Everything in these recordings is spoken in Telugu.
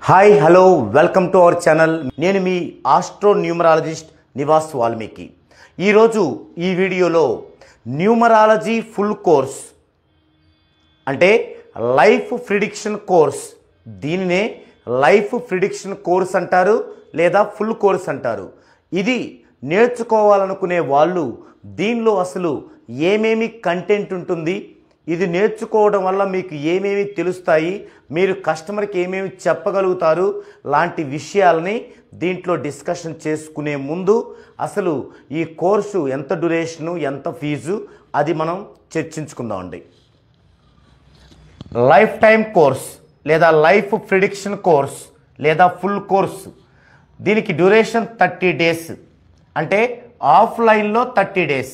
Hi hello welcome to our channel. నేను మీ ఆస్ట్రో న్యూమరాలజిస్ట్ నివాస్ వాల్మీకి. ఈరోజు ఈ వీడియోలో న్యూమరాలజీ ఫుల్ కోర్స్ అంటే లైఫ్ ప్రిడిక్షన్ కోర్స్, దీనినే లైఫ్ ప్రిడిక్షన్ కోర్స్ అంటారు లేదా ఫుల్ కోర్స్ అంటారు. ఇది నేర్చుకోవాలనుకునే వాళ్ళు దీనిలో అసలు ఏమేమి కంటెంట్ ఉంటుంది, ఇది నేర్చుకోవడం వల్ల మీకు ఏమేమి తెలుస్తాయి, మీరు కస్టమర్కి ఏమేమి చెప్పగలుగుతారు లాంటి విషయాలని దీంట్లో డిస్కషన్ చేసుకునే ముందు అసలు ఈ కోర్సు ఎంత డ్యూరేషను, ఎంత ఫీజు అది మనం చర్చించుకుందామండి. లైఫ్ టైం కోర్స్ లేదా లైఫ్ ప్రిడిక్షన్ కోర్స్ లేదా ఫుల్ కోర్సు, దీనికి డ్యూరేషన్ 30 days, అంటే ఆఫ్లైన్లో 30 days.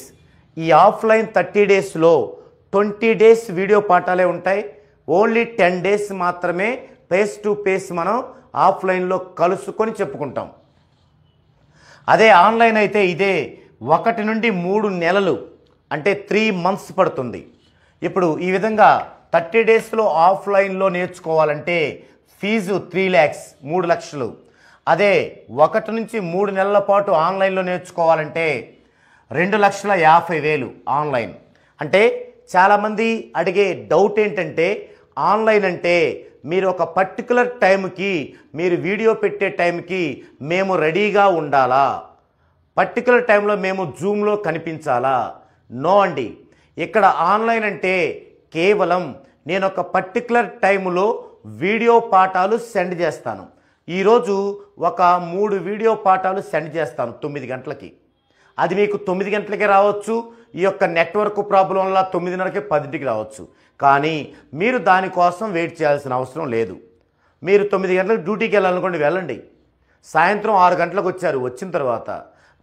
ఈ ఆఫ్లైన్ 30 daysలో 20 days వీడియో పాఠాలే ఉంటాయి. ఓన్లీ 10 days మాత్రమే ఫేస్ టు ఫేస్ మనం ఆఫ్లైన్లో కలుసుకొని చెప్పుకుంటాం. అదే ఆన్లైన్ అయితే ఇదే 1 నుండి 3 నెలలు అంటే 3 months పడుతుంది. ఇప్పుడు ఈ విధంగా 30 daysలో ఆఫ్లైన్లో నేర్చుకోవాలంటే ఫీజు 3 lakhs, 3 లక్షలు. అదే 1 నుంచి 3 నెలల పాటు ఆన్లైన్లో నేర్చుకోవాలంటే 2,50,000 ఆన్లైన్. అంటే చాలామంది అడిగే డౌట్ ఏంటంటే ఆన్లైన్ అంటే మీరు ఒక పర్టికులర్ టైంకి, మీరు వీడియో పెట్టే టైంకి మేము రెడీగా ఉండాలా, పర్టికులర్ టైంలో మేము జూమ్లో కనిపించాలా? నో అండి. ఇక్కడ ఆన్లైన్ అంటే కేవలం నేను ఒక పర్టికులర్ టైంలో వీడియో పాఠాలు సెండ్ చేస్తాను. ఈరోజు ఒక 3 వీడియో పాఠాలు సెండ్ చేస్తాను 9 గంటలకి. అది మీకు 9 గంటలకే రావచ్చు, ఈ యొక్క నెట్వర్క్ ప్రాబ్లం వల్ల 9:30కి 10కి రావచ్చు. కానీ మీరు దానికోసం వెయిట్ చేయాల్సిన అవసరం లేదు. మీరు 9 గంటలకు డ్యూటీకి వెళ్ళాలనుకోండి, వెళ్ళండి. సాయంత్రం 6 గంటలకు వచ్చారు, వచ్చిన తర్వాత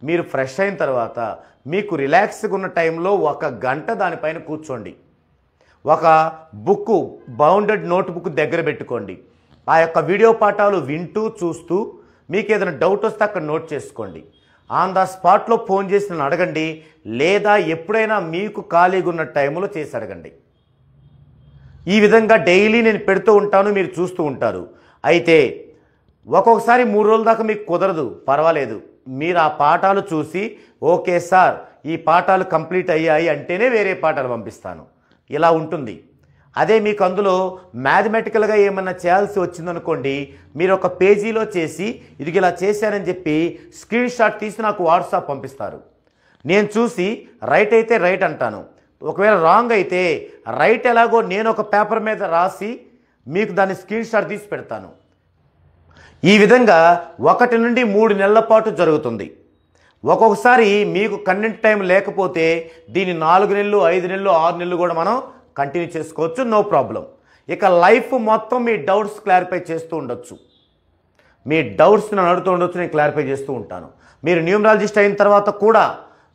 మీరు ఫ్రెష్ అయిన తర్వాత మీకు రిలాక్స్గా ఉన్న టైంలో 1 గంట దానిపైన కూర్చోండి. ఒక బుక్, బౌండెడ్ నోట్బుక్ దగ్గర పెట్టుకోండి. ఆ యొక్క వీడియో పాఠాలు వింటూ చూస్తూ మీకు ఏదైనా డౌట్ వస్తే అక్కడ నోట్ చేసుకోండి. ఆన్ ద స్పాట్లో ఫోన్ చేసి నన్ను అడగండి, లేదా ఎప్పుడైనా మీకు ఖాళీగా ఉన్న టైంలో చేసి అడగండి. ఈ విధంగా డైలీ నేను పెడుతూ ఉంటాను, మీరు చూస్తూ ఉంటారు. అయితే ఒక్కొక్కసారి 3 రోజుల దాకా మీకు కుదరదు, పర్వాలేదు. మీరు ఆ పాఠాలు చూసి ఓకే సార్ ఈ పాఠాలు కంప్లీట్ అయ్యాయి అంటేనే వేరే పాఠాలు పంపిస్తాను. ఇలా ఉంటుంది. అదే మీకు అందులో మ్యాథమెటికల్గా ఏమన్నా చేయాల్సి వచ్చిందనుకోండి, మీరు ఒక పేజీలో చేసి ఇది ఇలా చేశానని చెప్పి స్క్రీన్ షాట్ తీసి నాకు వాట్సాప్ పంపిస్తారు. నేను చూసి రైట్ అయితే రైట్ అంటాను, ఒకవేళ రాంగ్ అయితే రైట్ ఎలాగో నేను ఒక పేపర్ మీద రాసి మీకు దాన్ని స్క్రీన్ షాట్ తీసి పెడతాను. ఈ విధంగా 1 నుండి 3 నెలల పాటు జరుగుతుంది. ఒక్కొక్కసారి మీకు కన్వెంట్ టైం లేకపోతే దీన్ని 4 నెలలు, 5 నెలలు, 6 నెలలు కూడా మనం కంటిన్యూ చేసుకోవచ్చు, నో ప్రాబ్లం. ఇక లైఫ్ మొత్తం మీ డౌట్స్ క్లారిఫై చేస్తూ ఉండొచ్చు. మీ డౌట్స్ నన్ను అడుగుతూ ఉండొచ్చు, నేను క్లారిఫై చేస్తూ ఉంటాను. మీరు న్యూమరాలజిస్ట్ అయిన తర్వాత కూడా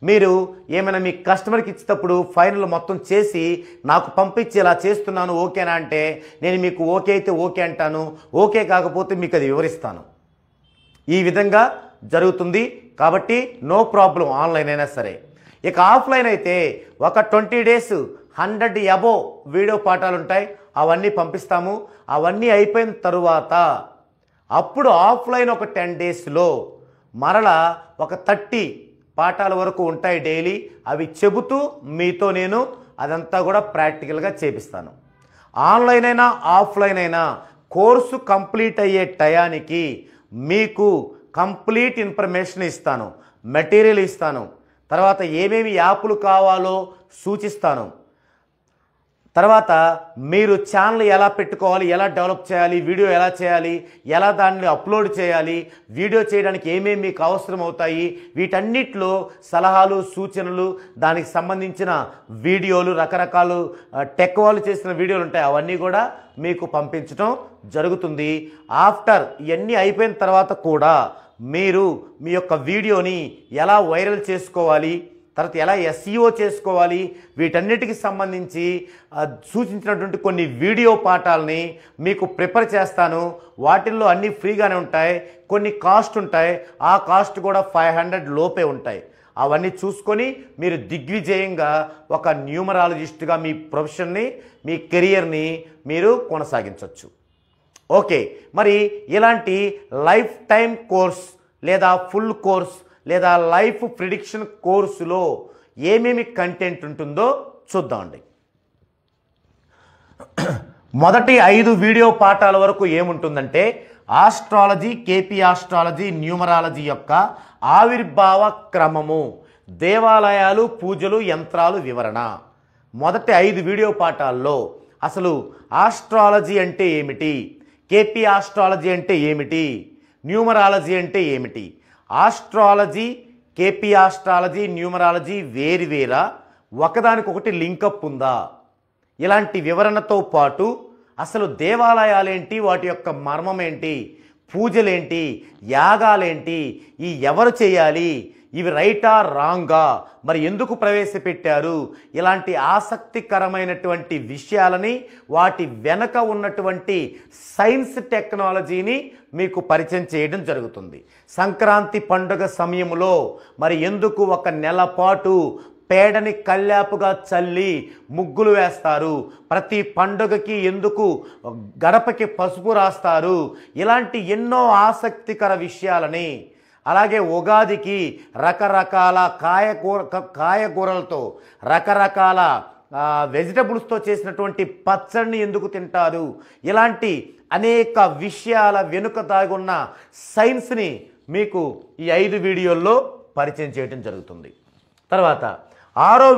మీరు ఏమైనా మీ కస్టమర్కి ఇచ్చేటప్పుడు ఫైనల్ మొత్తం చేసి నాకు పంపించి ఇలా చేస్తున్నాను ఓకేనా అంటే నేను మీకు ఓకే అయితే ఓకే అంటాను, ఓకే కాకపోతే మీకు అది వివరిస్తాను. ఈ విధంగా జరుగుతుంది. కాబట్టి నో ప్రాబ్లం ఆన్లైన్ అయినా సరే. ఇక ఆఫ్లైన్ అయితే ఒక 20 days 100 above వీడియో పాఠాలు ఉంటాయి, అవన్నీ పంపిస్తాము. అవన్నీ అయిపోయిన తరువాత అప్పుడు ఆఫ్లైన్ ఒక 10 daysలో మరలా ఒక 30 పాఠాల వరకు ఉంటాయి డైలీ. అవి చెబుతూ మీతో నేను అదంతా కూడా ప్రాక్టికల్గా చేపిస్తాను. ఆన్లైన్ అయినా ఆఫ్లైన్ అయినా కోర్సు కంప్లీట్ అయ్యే టయానికి మీకు కంప్లీట్ ఇన్ఫర్మేషన్ ఇస్తాను, మెటీరియల్ ఇస్తాను, తర్వాత ఏమేమి యాప్లు కావాలో సూచిస్తాను. తర్వాత మీరు ఛానల్ ఎలా పెట్టుకోవాలి, ఎలా డెవలప్ చేయాలి, వీడియో ఎలా చేయాలి, ఎలా దాన్ని అప్లోడ్ చేయాలి, వీడియో చేయడానికి ఏమేమి మీకు అవసరం అవుతాయి, వీటన్నిటిలో సలహాలు, సూచనలు, దానికి సంబంధించిన వీడియోలు, రకరకాలు టెక్ వాళ్ళు చేసిన వీడియోలు ఉంటాయి, అవన్నీ కూడా మీకు పంపించడం జరుగుతుంది. ఆఫ్టర్ ఇవన్నీ అయిపోయిన తర్వాత కూడా మీరు మీ యొక్క వీడియోని ఎలా వైరల్ చేసుకోవాలి, తర్వాత ఎలా SEO చేసుకోవాలి, వీటన్నిటికి సంబంధించి సూచించినటువంటి కొన్ని వీడియో పాఠాలని మీకు ప్రిపేర్ చేస్తాను. వాటిల్లో అన్నీ ఫ్రీగానే ఉంటాయి, కొన్ని కాస్ట్ ఉంటాయి, ఆ కాస్ట్ కూడా 500 లోపే ఉంటాయి. అవన్నీ చూసుకొని మీరు దిగ్విజయంగా ఒక న్యూమరాలజిస్ట్గా మీ ప్రొఫెషన్ని, మీ కెరియర్ని మీరు కొనసాగించవచ్చు. ఓకే, మరి ఇలాంటి లైఫ్ టైం కోర్స్ లేదా ఫుల్ కోర్స్ లేదా లైఫ్ ప్రిడిక్షన్ కోర్సులో ఏమేమి కంటెంట్ ఉంటుందో చూద్దామండి. మొదటి 5 వీడియో పాఠాల వరకు ఏముంటుందంటే ఆస్ట్రాలజీ, కేపీ ఆస్ట్రాలజీ, న్యూమరాలజీ యొక్క ఆవిర్భావ క్రమము, దేవాలయాలు, పూజలు, యంత్రాలు వివరణ. మొదటి 5 వీడియో పాఠాల్లో అసలు ఆస్ట్రాలజీ అంటే ఏమిటి, కేపీ ఆస్ట్రాలజీ అంటే ఏమిటి, న్యూమరాలజీ అంటే ఏమిటి, ఆస్ట్రాలజీ, కేపీ ఆస్ట్రాలజీ, న్యూమరాలజీ వేరువేరా, ఒకదానికొకటి లింకప్ ఉందా, ఇలాంటి వివరణతో పాటు అసలు దేవాలయాలేంటి, వాటి యొక్క మర్మం ఏంటి, పూజలేంటి, యాగాలేంటి, ఈ ఎవరు చేయాలి, ఇవి రైటా రాంగా, మరి ఎందుకు ప్రవేశపెట్టారు, ఇలాంటి ఆసక్తికరమైనటువంటి విషయాలని, వాటి వెనక ఉన్నటువంటి సైన్స్ టెక్నాలజీని మీకు పరిచయం చేయడం జరుగుతుంది. సంక్రాంతి పండుగ సమయంలో మరి ఎందుకు 1 నెల పాటు పేడని కల్లాపుగా చల్లి ముగ్గులు వేస్తారు, ప్రతి పండుగకి ఎందుకు గడపకి పసుపు రాస్తారు, ఇలాంటి ఎన్నో ఆసక్తికర విషయాలని, అలాగే ఉగాదికి రకరకాల కాయగూరలతో రకరకాల వెజిటబుల్స్తో చేసినటువంటి పచ్చడిని ఎందుకు తింటారు, ఇలాంటి అనేక విషయాల వెనుక దాగున్న సైన్స్ని మీకు ఈ 5 వీడియోల్లో పరిచయం చేయడం జరుగుతుంది. తర్వాత 6వ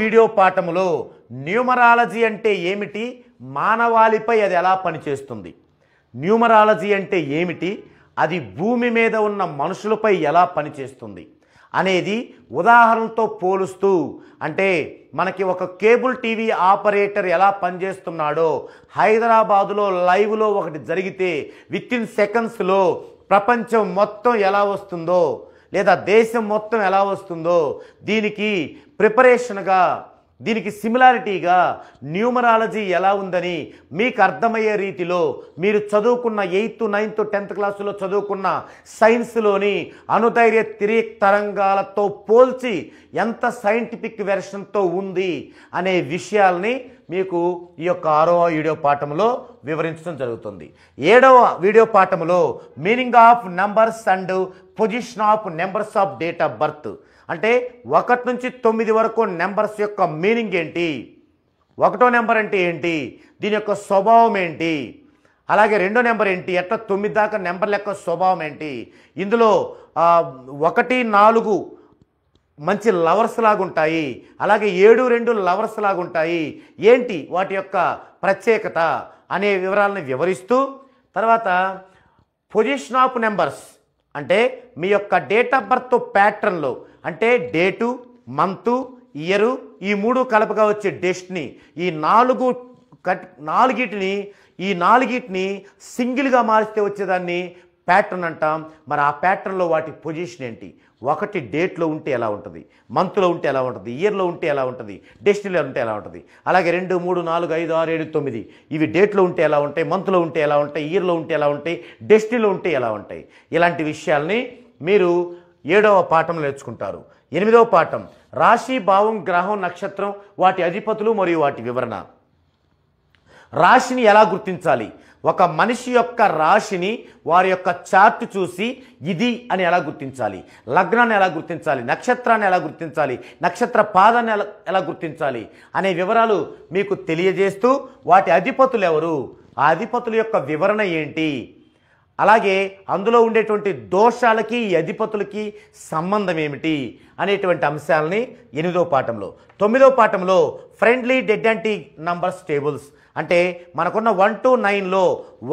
వీడియో పాఠములో న్యూమరాలజీ అంటే ఏమిటి, మానవాళిపై అది ఎలా పనిచేస్తుంది, న్యూమరాలజీ అంటే ఏమిటి, అది భూమి మీద ఉన్న మనుషులపై ఎలా పనిచేస్తుంది అనేది ఉదాహరణతో పోలుస్తూ, అంటే మనకి ఒక కేబుల్ టీవీ ఆపరేటర్ ఎలా పనిచేస్తున్నాడో, హైదరాబాదులో లైవ్లో ఒకటి జరిగితే వితిన్ సెకండ్స్లో ప్రపంచం మొత్తం ఎలా వస్తుందో, లేదా దేశం మొత్తం ఎలా వస్తుందో, దీనికి ప్రిపరేషన్గా, దీనికి సిమిలారిటీగా న్యూమరాలజీ ఎలా ఉందని మీకు అర్థమయ్యే రీతిలో మీరు చదువుకున్న 8th, 9th, 10th క్లాసులో చదువుకున్న సైన్స్లోని అనుధైర్య తిరిగి తరంగాలతో పోల్చి ఎంత సైంటిఫిక్ వెర్షన్తో ఉంది అనే విషయాల్ని మీకు ఈ యొక్క 6వ వీడియో పాఠంలో వివరించడం జరుగుతుంది. 7వ వీడియో పాఠంలో meaning of numbers and position of numbers of date of birth, అంటే 1 నుంచి 9 వరకు నెంబర్స్ యొక్క మీనింగ్ ఏంటి, 1వ నెంబర్ అంటే ఏంటి, దీని యొక్క స్వభావం ఏంటి, అలాగే 2వ నెంబర్ ఏంటి, ఎట్లా 9 దాకా నెంబర్ల యొక్క స్వభావం ఏంటి, ఇందులో 1, 4 మంచి లవర్స్ లాగుంటాయి, అలాగే 7, 2 లవర్స్ లాగుంటాయి, ఏంటి వాటి యొక్క ప్రత్యేకత అనే వివరాలను వివరిస్తూ, తర్వాత పొజిషన్ ఆఫ్ నెంబర్స్ అంటే మీ యొక్క డేట్ ఆఫ్ బర్త్ ప్యాటర్న్లో, అంటే డేటు, మంతు, ఇయరు, ఈ 3 కలపగా వచ్చే డెస్టినీ, ఈ 4ని సింగిల్గా మారిస్తే వచ్చేదాన్ని ప్యాటర్న్ అంటాం. మరి ఆ ప్యాటర్న్లో వాటి పొజిషన్ ఏంటి, 1 డేట్లో ఉంటే ఎలా ఉంటుంది, మంత్లో ఉంటే ఎలా ఉంటుంది, ఇయర్లో ఉంటే ఎలా ఉంటుంది, డెస్టినీలో ఉంటే ఎలా ఉంటుంది, అలాగే 2, 3, 4, 5, 6, 7, 9 ఇవి డేట్లో ఉంటే ఎలా ఉంటాయి, మంత్లో ఉంటే ఎలా ఉంటాయి, ఇయర్లో ఉంటే ఎలా ఉంటాయి, డెస్టినీలో ఉంటే ఎలా ఉంటాయి, ఇలాంటి విషయాల్ని మీరు 7వ పాఠంలో నేర్చుకుంటారు. 8వ పాఠం రాశి, భావం, గ్రహం, నక్షత్రం, వాటి అధిపతులు మరియు వాటి వివరణ. రాశిని ఎలా గుర్తించాలి, ఒక మనిషి యొక్క రాశిని వారి యొక్క చార్ట్ చూసి ఇది అని ఎలా గుర్తించాలి, లగ్నాన్ని ఎలా గుర్తించాలి, నక్షత్రాన్ని ఎలా గుర్తించాలి, నక్షత్ర పాదాన్ని ఎలా గుర్తించాలి అనే వివరాలు మీకు తెలియజేస్తూ, వాటి అధిపతులు ఎవరు, ఆ అధిపతుల యొక్క వివరణ ఏంటి, అలాగే అందులో ఉండేటువంటి దోషాలకి ఈ అధిపతులకి సంబంధం ఏమిటి అనేటువంటి అంశాలని 8వ పాఠంలో. 9వ పాఠంలో friendly dead anti numbers tables, అంటే మనకున్న 1 to 9లో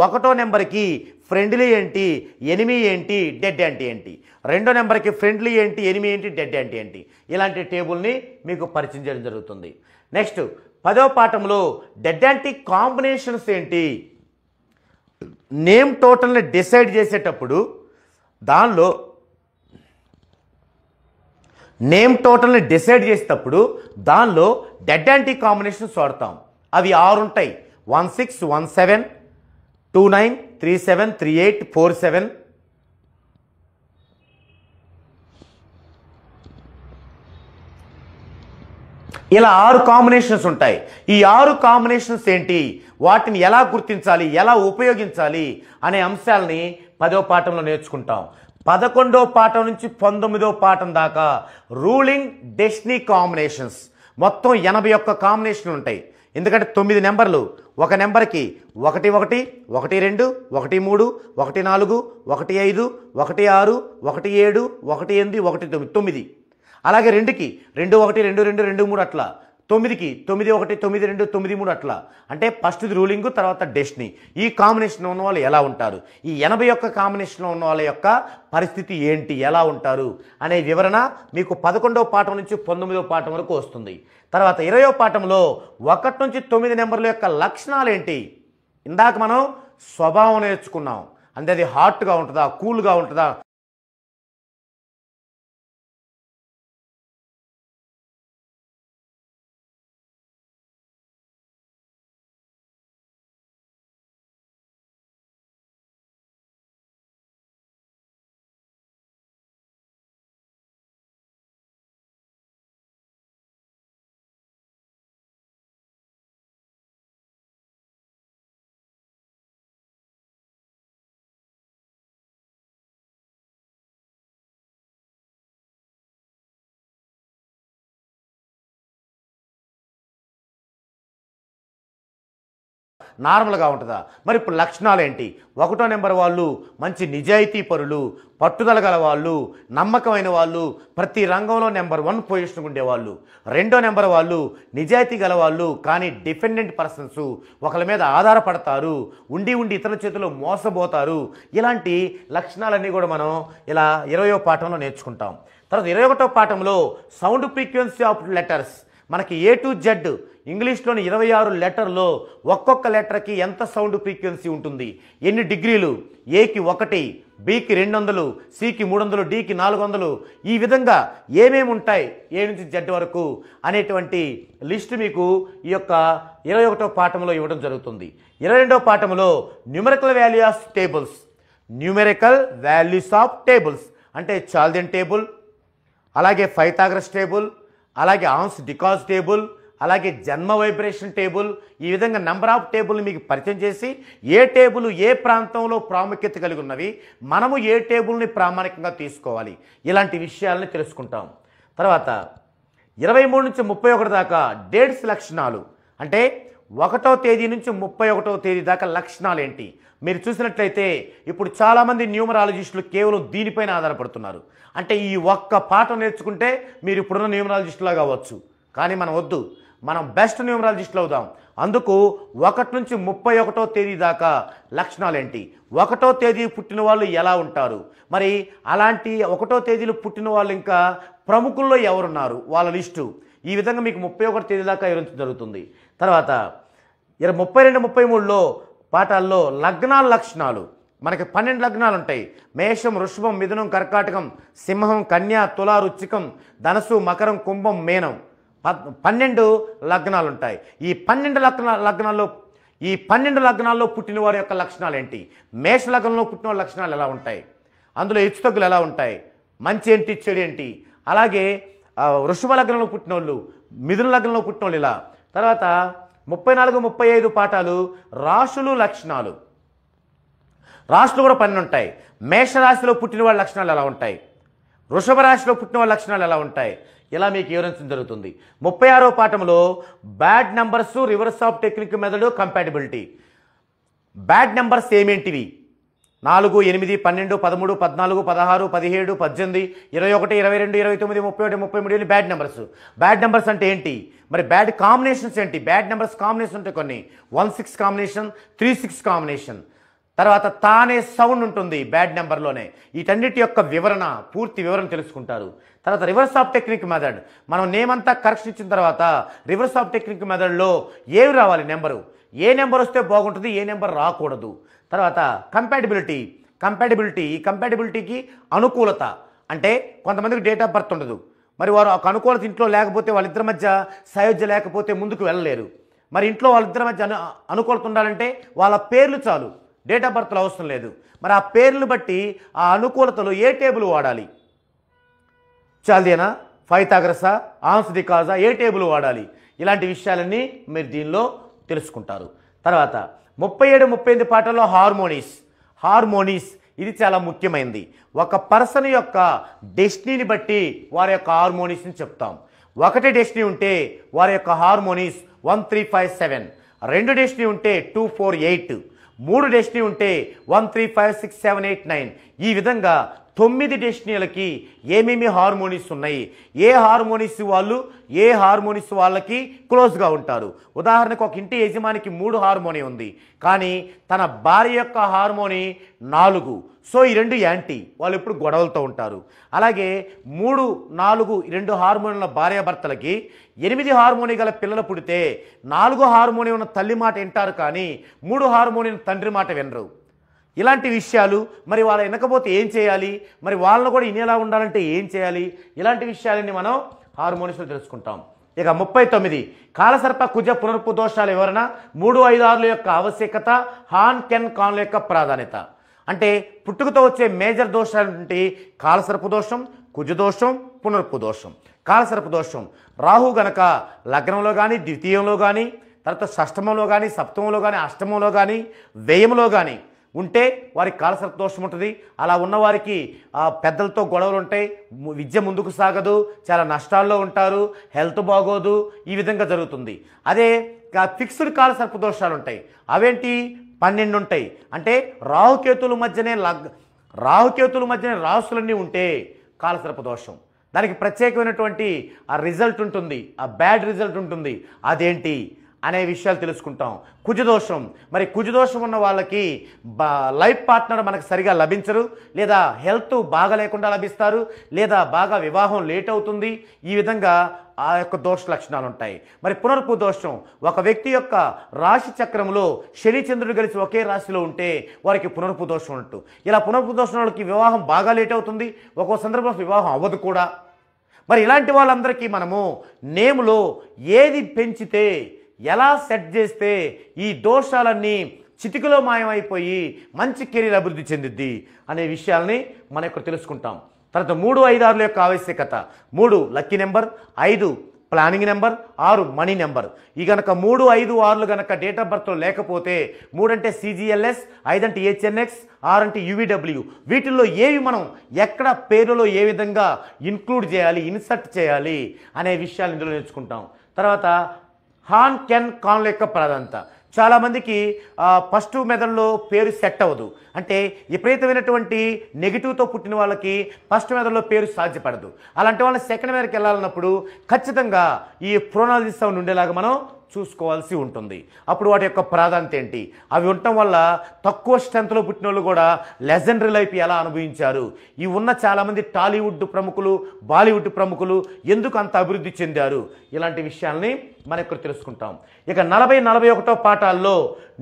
1వ నెంబర్కి ఫ్రెండ్లీ ఏంటి, ఎనిమీ ఏంటి, డెడ్ యాంటీ ఏంటి, 2వ నెంబర్కి ఫ్రెండ్లీ ఏంటి, ఎనిమీ ఏంటి, డెడ్ యాంటీ ఏంటి, ఇలాంటి టేబుల్ని మీకు పరిచయం చేయడం జరుగుతుంది. నెక్స్ట్ 10వ పాఠంలో డెడ్ యాంటీ కాంబినేషన్స్ ఏంటి, నేమ్ టోటల్ని డిసైడ్ చేసేటప్పుడు దానిలో డెడ్ యాంటీ కాంబినేషన్స్ వాడతాం. అవి 6 ఉంటాయి, 16, 17, 29, 37, 38, 47, ఇలా 6 కాంబినేషన్స్ ఉంటాయి. ఈ 6 కాంబినేషన్స్ ఏంటి, వాటిని ఎలా గుర్తించాలి, ఎలా ఉపయోగించాలి అనే అంశాలని 10వ పాఠంలో నేర్చుకుంటాం. 11వ పాఠం నుంచి 19వ పాఠం దాకా రూలింగ్ డెస్టినీ కాంబినేషన్స్, మొత్తం 81 కాంబినేషన్లు ఉంటాయి. ఎందుకంటే 9 నెంబర్లు, ఒక నెంబర్కి 1 1 1 2 1 3 1 4 1 5 1 6 1 7 1 8 1 9, అలాగే 2కి 2 1 2 2 2 3 అట్లా, 9కి 9 1 9 2 9 3 అట్లా. అంటే ఫస్ట్ది రూలింగ్, తర్వాత డెస్టినీ. ఈ కాంబినేషన్ ఉన్న వాళ్ళు ఎలా ఉంటారు, ఈ 81 కాంబినేషన్లో ఉన్న వాళ్ళ యొక్క పరిస్థితి ఏంటి, ఎలా ఉంటారు అనే వివరణ మీకు 11వ పాఠం నుంచి 19వ పాఠం వరకు వస్తుంది. తర్వాత 20వ పాఠంలో 1 నుంచి 9 నెంబర్ల యొక్క లక్షణాలు ఏంటి. ఇందాక మనం స్వభావం నేర్చుకున్నాం, అంటే అది హాట్గా ఉంటుందా, కూల్గా ఉంటుందా, నార్మల్గా ఉంటుందా. మరి ఇప్పుడు లక్షణాలు ఏంటి, 1వ నెంబర్ వాళ్ళు మంచి నిజాయితీ పరులు, పట్టుదల గల వాళ్ళు, నమ్మకమైన వాళ్ళు, ప్రతి రంగంలో నెంబర్ 1 పొజిషన్ ఉండేవాళ్ళు. 2వ నెంబర్ వాళ్ళు నిజాయితీ గల వాళ్ళు, కానీ డిపెండెంట్ పర్సన్స్, ఒకరి మీద ఆధారపడతారు, ఉండి ఇతరుల చేతిలో మోసపోతారు. ఇలాంటి లక్షణాలన్నీ కూడా మనం ఇలా 20వ పాఠంలో నేర్చుకుంటాం. తర్వాత 21వ పాఠంలో సౌండ్ ఫ్రీక్వెన్సీ ఆఫ్ లెటర్స్, మనకి A to Z ఇంగ్లీష్లోని 26 లెటర్లో ఒక్కొక్క లెటర్కి ఎంత సౌండ్ ఫ్రీక్వెన్సీ ఉంటుంది, ఎన్ని డిగ్రీలు, ఏకి 1, బికి 200, సికి 300, డికి 400, ఈ విధంగా ఏమేమి ఉంటాయి A నుంచి Z వరకు అనేటువంటి లిస్ట్ మీకు ఈ యొక్క 21వ పాఠంలో ఇవ్వడం జరుగుతుంది. 22వ పాఠంలో న్యూమరికల్ వాల్యూస్ ఆఫ్ టేబుల్స్ అంటే చాల్దియన్ టేబుల్, అలాగే పైథాగరస్ టేబుల్, అలాగే ఆన్స్ డికాస్ టేబుల్, అలాగే జన్మ వైబ్రేషన్ టేబుల్, ఈ విధంగా నెంబర్ ఆఫ్ టేబుల్ని మీకు పరిచయం చేసి ఏ టేబుల్ ఏ ప్రాంతంలో ప్రాముఖ్యత కలిగి ఉన్నవి, మనము ఏ టేబుల్ని ప్రామాణికంగా తీసుకోవాలి, ఇలాంటి విషయాలని తెలుసుకుంటాం. తర్వాత 23 నుంచి 31 దాకా డేట్స్ లక్షణాలు, అంటే 1వ తేదీ నుంచి 31వ తేదీ దాకా లక్షణాలు ఏంటి. మీరు చూసినట్లయితే ఇప్పుడు చాలామంది న్యూమరాలజిస్టులు కేవలం దీనిపైన ఆధారపడుతున్నారు. అంటే ఈ ఒక్క పాఠం నేర్చుకుంటే మీరు ఇప్పుడున్న న్యూమరాలజిస్టులా కావచ్చు, కానీ మనం వద్దు, మనం బెస్ట్ న్యూమరాలజిస్టులు అవుదాం. అందుకు 1 నుంచి 31వ తేదీ దాకా లక్షణాలు ఏంటి, 1వ తేదీ పుట్టిన వాళ్ళు ఎలా ఉంటారు, మరి అలాంటి 1వ తేదీలు పుట్టిన వాళ్ళు ఇంకా ప్రముఖుల్లో ఎవరున్నారు వాళ్ళ లిస్టు, ఈ విధంగా మీకు 31వ తేదీ దాకా వివరించడం జరుగుతుంది. తర్వాత 32, 33లో పాఠాల్లో లగ్నాల లక్షణాలు, మనకి 12 లగ్నాలు ఉంటాయి. మేషం, వృషభం, మిథునం, కర్కాటకం, సింహం, కన్య, తుల, వృశ్చికం, ధనస్సు, మకరం, కుంభం, మీనం, 12 లగ్నాలు ఉంటాయి. ఈ 12 లగ్నాల్లో పుట్టిన వారి యొక్క లక్షణాలు ఏంటి, మేష లగ్నంలో పుట్టిన వారి లక్షణాలు ఎలా ఉంటాయి, అందులో హెచ్చుతగ్గులు ఎలా ఉంటాయి, మంచి ఏంటి చెడు ఏంటి, అలాగే వృషభ లగ్నంలో పుట్టిన వాళ్ళు, మిథున లగ్నంలో పుట్టిన వాళ్ళు ఇలా. తర్వాత 34, 35 పాఠాలు రాశులు లక్షణాలు, రాశులు కూడా 12 ఉంటాయి. మేషరాశిలో పుట్టిన వాళ్ళ లక్షణాలు ఎలా ఉంటాయి, వృషభ రాశిలో పుట్టిన వాళ్ళ లక్షణాలు ఎలా ఉంటాయి, ఇలా మీకు వివరించడం జరుగుతుంది. 36వ పాఠంలో bad numbers, reverse of technique method, compatibility. Bad numbers ఏమేంటివి, 4, 8, 12, 13, 14, 16, 17, 18, 21, 22, 29, 31, 33 బ్యాడ్ నెంబర్స్. బ్యాడ్ నెంబర్స్ అంటే ఏంటి, మరి బ్యాడ్ కాంబినేషన్స్ ఏంటి, బ్యాడ్ నెంబర్స్ కాంబినేషన్ ఉంటాయి కొన్ని, 1-6 కాంబినేషన్, 3-6 కాంబినేషన్. తర్వాత తానే సౌండ్ ఉంటుంది బ్యాడ్ నెంబర్లోనే. వీటన్నిటి యొక్క వివరణ, పూర్తి వివరణ తెలుసుకుంటారు. తర్వాత రివర్స్ ఆఫ్ టెక్నిక్ మెథడ్, మనం నేమ్ అంతా కరెక్షన్ ఇచ్చిన తర్వాత రివర్స్ ఆఫ్ టెక్నిక్ మెథడ్లో ఏవి రావాలి నెంబరు, ఏ నెంబర్ వస్తే బాగుంటుంది, ఏ నెంబర్ రాకూడదు. తర్వాత కంపాటిబిలిటీ, ఈ కంపాటిబిలిటీకి అనుకూలత, అంటే కొంతమందికి డేట్ ఆఫ్ బర్త్ ఉండదు, మరి వారు ఒక అనుకూలత ఇంట్లో లేకపోతే వాళ్ళిద్దరి మధ్య సయోధ్య లేకపోతే ముందుకు వెళ్ళలేరు. మరి ఇంట్లో వాళ్ళిద్దరి మధ్య అనుకూలత ఉండాలంటే వాళ్ళ పేర్లు చాలు, డేట్ ఆఫ్ బర్త్లో అవసరం లేదు. మరి ఆ పేర్లను బట్టి ఆ అనుకూలతలో ఏ టేబుల్ వాడాలి, చాల్దేనా, ఫైథాగరసా, ఆన్సదికాజా, ఏ టేబుల్ వాడాలి, ఇలాంటి విషయాలన్నీ మీరు దీనిలో తెలుసుకుంటారు. తర్వాత 37, 38 పాఠాల్లో హార్మోనీస్ ఇది చాలా ముఖ్యమైనది. ఒక పర్సన్ యొక్క డెస్టినీని బట్టి వారి యొక్క హార్మోనీస్ని చెప్తాం. ఒకటి డెస్టినీ ఉంటే వారి యొక్క హార్మోనీస్ 1, 3, 5, 7, 2 డెస్టినీ ఉంటే 2, 4, 8, 3 డెస్టినీ ఉంటే 1, 3, 5, 6, 7, 8, 9. ఈ విధంగా 9 డెస్టినీలకి ఏమేమి హార్మోనీస్ ఉన్నాయి, ఏ హార్మోనీస్ వాళ్ళు ఏ హార్మోనీస్ వాళ్ళకి క్లోజ్గా ఉంటారు. ఉదాహరణకు ఒక ఇంటి యజమానికి 3 హార్మోనీ ఉంది, కానీ తన భార్య యొక్క హార్మోనీ 4. సో ఈ 2 యాంటీ, వాళ్ళు ఎప్పుడు గొడవలతో ఉంటారు. అలాగే 3, 4, 2 హార్మోన్ల భార్యాభర్తలకి 8 హార్మోనీ గల పిల్లలు పుడితే 4 హార్మోనీ ఉన్న తల్లి మాట వింటారు, కానీ 3 హార్మోనీ తండ్రి మాట వినరు. ఇలాంటి విషయాలు మరి వాళ్ళ వినకపోతే ఏం చేయాలి, మరి వాళ్ళను కూడా ఇనేలా ఉండాలంటే ఏం చేయాలి, ఇలాంటి విషయాలన్నీ మనం హార్మోనిస్లో తెలుసుకుంటాం. ఇక 39 కాలసర్ప కుజ పునర్పు దోషాల వివరణ, 3, 5, 6 యొక్క ఆవశ్యకత, హాన్ కెన్ కాన్ల యొక్క ప్రాధాన్యత. అంటే పుట్టుకతో వచ్చే మేజర్ దోషాలు కాలసర్ప దోషం, కుజదోషం, పునర్పు దోషం. కాలసర్ప దోషం రాహు గనక లగ్నంలో కానీ, ద్వితీయంలో కానీ, తర్వాత షష్టమంలో కానీ, సప్తమంలో కానీ, అష్టమంలో కానీ, వ్యయంలో కానీ ఉంటే వారికి కాలసర్ప దోషం ఉంటుంది. అలా ఉన్నవారికి పెద్దలతో గొడవలు ఉంటాయి, విద్య ముందుకు సాగదు, చాలా నష్టాల్లో ఉంటారు, హెల్త్ బాగోదు, ఈ విధంగా జరుగుతుంది. అదే ఫిక్స్డ్ కాలసర్ప దోషాలు ఉంటాయి. అవేంటి 12 ఉంటాయి. అంటే రాహుకేతుల మధ్యనే రాసులన్నీ ఉంటే కాలసర్ప దోషం. దానికి ప్రత్యేకమైనటువంటి ఆ రిజల్ట్ ఉంటుంది, ఆ బ్యాడ్ రిజల్ట్ ఉంటుంది. అదేంటి అనే విషయాలు తెలుసుకుంటాం. కుజదోషం, మరి కుజదోషం ఉన్న వాళ్ళకి లైఫ్ పార్ట్నర్ మనకు సరిగా లభించరు, లేదా హెల్త్ బాగా లేకుండా లభిస్తారు, లేదా బాగా వివాహం లేట్ అవుతుంది. ఈ విధంగా ఆ యొక్క దోష లక్షణాలు ఉంటాయి. మరి పునర్పు దోషం, ఒక వ్యక్తి యొక్క రాశి చక్రంలో శని చంద్రుడు కలిసి ఒకే రాశిలో ఉంటే వారికి పునర్పు దోషం ఉన్నట్టు. ఇలా పునర్పు దోషం వాళ్ళకి వివాహం బాగా లేట్ అవుతుంది, ఒక్కో సందర్భంలో వివాహం అవ్వదు కూడా. మరి ఇలాంటి వాళ్ళందరికీ మనము నేములో ఏది పెంచితే, ఎలా సెట్ చేస్తే ఈ దోషాలన్నీ చిటికలో మాయమైపోయి మంచి కెరీర్ అభివృద్ధి చెందిద్ది అనే విషయాల్ని మనం ఇక్కడ తెలుసుకుంటాం. తర్వాత 3, 5, 6 యొక్క ఆవశ్యకత. 3 lucky number, 5 planning number, 6 money number. ఈ కనుక 3, 5, 6 కనుక డేట్ ఆఫ్ బర్త్లో లేకపోతే 3 అంటే CGLS, 5 అంటే HNX, 6 అంటే UVW. వీటిల్లో ఏవి మనం ఎక్కడ పేరులో ఏ విధంగా ఇన్క్లూడ్ చేయాలి, ఇన్సర్ట్ చేయాలి అనే విషయాలు ఇందులో నేర్చుకుంటాం. తర్వాత హాన్ కెన్ కాన్ల యొక్క ప్రాధాన్యత. చాలామందికి ఫస్ట్ మెథడ్లో పేరు సెట్ అవ్వదు. అంటే విపరీతమైనటువంటి నెగిటివ్తో పుట్టిన వాళ్ళకి ఫస్ట్ మెథడ్లో పేరు సాధ్యపడదు. అలాంటి వాళ్ళని సెకండ్ మెథడ్కి వెళ్ళాలన్నప్పుడు ఖచ్చితంగా ఈ ప్రోనాలజీ సౌండ్ ఉండేలాగా మనం చూసుకోవాల్సి ఉంటుంది. అప్పుడు వాటి యొక్క ప్రాధాన్యత ఏంటి, అవి ఉండటం వల్ల తక్కువ స్ట్రెంత్లో పుట్టిన వాళ్ళు కూడా లెజెండరీ లైఫ్ ఎలా అనుభవించారు, ఈ ఉన్న చాలామంది టాలీవుడ్ ప్రముఖులు, బాలీవుడ్ ప్రముఖులు ఎందుకు అంత అభివృద్ధి చెందారు, ఇలాంటి విషయాల్ని మనం ఇక్కడ తెలుసుకుంటాం. ఇక 40, 41 పాఠాల్లో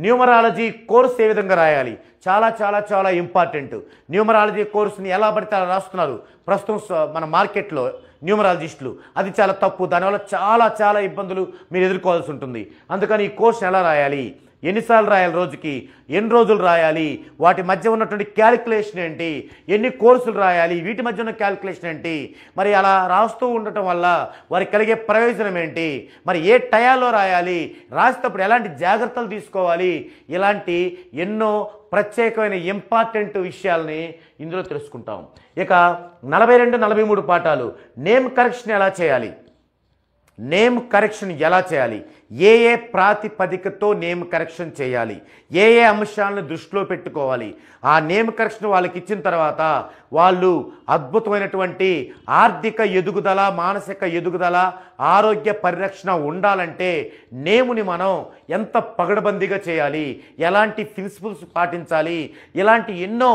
న్యూమరాలజీ కోర్స్ ఏ విధంగా రాయాలి, చాలా చాలా చాలా ఇంపార్టెంట్. న్యూమరాలజీ కోర్సుని ఎలా పడితే అలా రాస్తున్నారు ప్రస్తుతం మన మార్కెట్లో న్యూమరాలజిస్టులు. అది చాలా తప్పు, దానివల్ల చాలా చాలా ఇబ్బందులు మీరు ఎదుర్కోవాల్సి ఉంటుంది. అందుకని ఈ కోర్సుని ఎలా రాయాలి, ఎన్నిసార్లు రాయాలి, రోజుకి ఎన్ని రోజులు రాయాలి, వాటి మధ్య ఉన్నటువంటి క్యాలిక్యులేషన్ ఏంటి, ఎన్ని కోర్సులు రాయాలి, వీటి మధ్య ఉన్న క్యాలిక్యులేషన్ ఏంటి, మరి అలా రాస్తూ ఉండటం వల్ల వారికి కలిగే ప్రయోజనం ఏంటి, మరి ఏ టయాల్లో రాయాలి, రాసేటప్పుడు ఎలాంటి జాగ్రత్తలు తీసుకోవాలి, ఇలాంటి ఎన్నో ప్రత్యేకమైన ఇంపార్టెంట్ విషయాల్ని ఇందులో తెలుసుకుంటాం. ఇక 42, 43 పాఠాలు నేమ్ కరెక్షన్ ఎలా చేయాలి, నేమ్ కరెక్షన్ ఎలా చేయాలి, ఏ ఏ ప్రాతిపదికతో నేమ్ కరెక్షన్ చేయాలి, ఏ ఏ అంశాలను దృష్టిలో పెట్టుకోవాలి, ఆ నేమ్ కరెక్షన్ వాళ్ళకి ఇచ్చిన తర్వాత వాళ్ళు అద్భుతమైనటువంటి ఆర్థిక ఎదుగుదల, మానసిక ఎదుగుదల, ఆరోగ్య పరిరక్షణ ఉండాలంటే నేముని మనం ఎంత పగడబందీగా చేయాలి, ఎలాంటి ప్రిన్సిపల్స్ పాటించాలి, ఇలాంటి ఎన్నో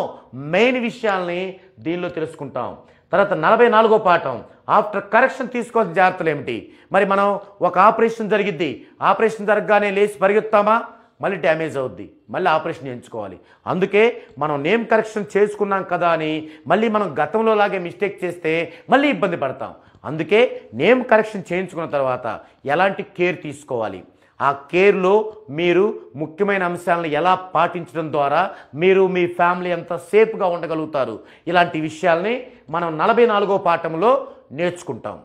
మెయిన్ విషయాల్ని దీనిలో తెలుసుకుంటాం. తర్వాత 44వ పాఠం ఆఫ్టర్ కరెక్షన్ తీసుకోవాల్సిన జాగ్రత్తలు ఏమిటి. మరి మనం ఒక ఆపరేషన్ జరిగిద్ది, ఆపరేషన్ జరగగానే లేచి పరిగెత్తామా, మళ్ళీ డ్యామేజ్ అవుద్ది, మళ్ళీ ఆపరేషన్ చేయించుకోవాలి. అందుకే మనం నేమ్ కరెక్షన్ చేసుకున్నాం కదా అని మళ్ళీ మనం గతంలో లాగే మిస్టేక్ చేస్తే మళ్ళీ ఇబ్బంది పడతాం. అందుకే నేమ్ కరెక్షన్ చేయించుకున్న తర్వాత ఎలాంటి కేర్ తీసుకోవాలి, ఆ కేర్లో మీరు ముఖ్యమైన అంశాలను ఎలా పాటించడం ద్వారా మీరు మీ ఫ్యామిలీ ఎంత సేఫ్గా ఉండగలుగుతారు, ఇలాంటి విషయాల్ని మనం 44వ పాఠంలో నేర్చుకుంటాం.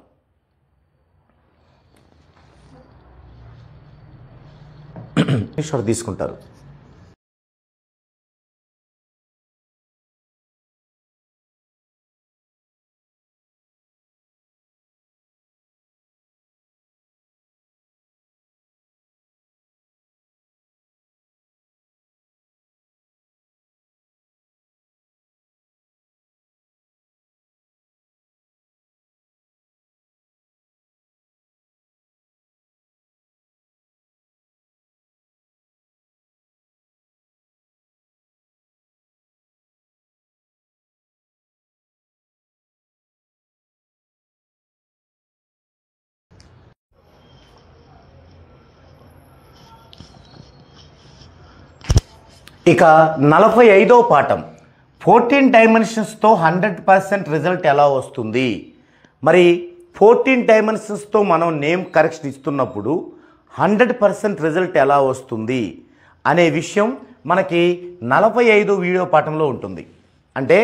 షాట్ తీసుకుంటారు. ఇక 45వ పాఠం 14 డైమెన్షన్స్తో 100% రిజల్ట్ ఎలా వస్తుంది. మరి 14 డైమెన్షన్స్తో మనం నేమ్ కరెక్షన్ ఇస్తున్నప్పుడు 100% రిజల్ట్ ఎలా వస్తుంది అనే విషయం మనకి 45 వీడియో పాఠంలో ఉంటుంది. అంటే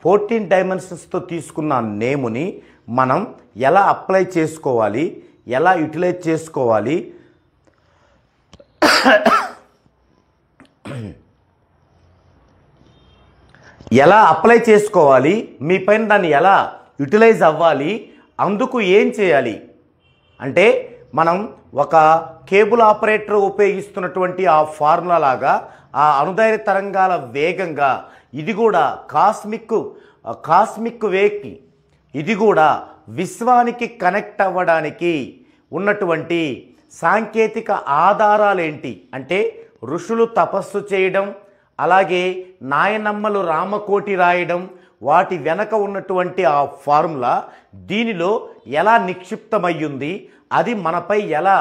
14 డైమెన్షన్స్తో తీసుకున్న నేముని మనం ఎలా అప్లై చేసుకోవాలి, ఎలా యూటిలైజ్ చేసుకోవాలి, ఎలా అప్లై చేసుకోవాలి, మీ పైన దాన్ని ఎలా యూటిలైజ్ అవ్వాలి, అందుకు ఏం చేయాలి అంటే మనం ఒక కేబుల్ ఆపరేటర్ ఉపయోగిస్తున్నటువంటి ఆ ఫార్ములా లాగా ఆ అణుధైర్య తరంగాల వేగంగా ఇది కూడా కాస్మిక్ వేకి ఇది కూడా విశ్వానికి కనెక్ట్ అవ్వడానికి ఉన్నటువంటి సాంకేతిక ఆధారాలు ఏంటి అంటే ఋషులు తపస్సు చేయడం, అలాగే నాయనమ్మలు రామకోటి రాయడం, వాటి వెనక ఉన్నటువంటి ఆ ఫార్ములా దీనిలో ఎలా నిక్షిప్తమయ్యింది, అది మనపై ఎలా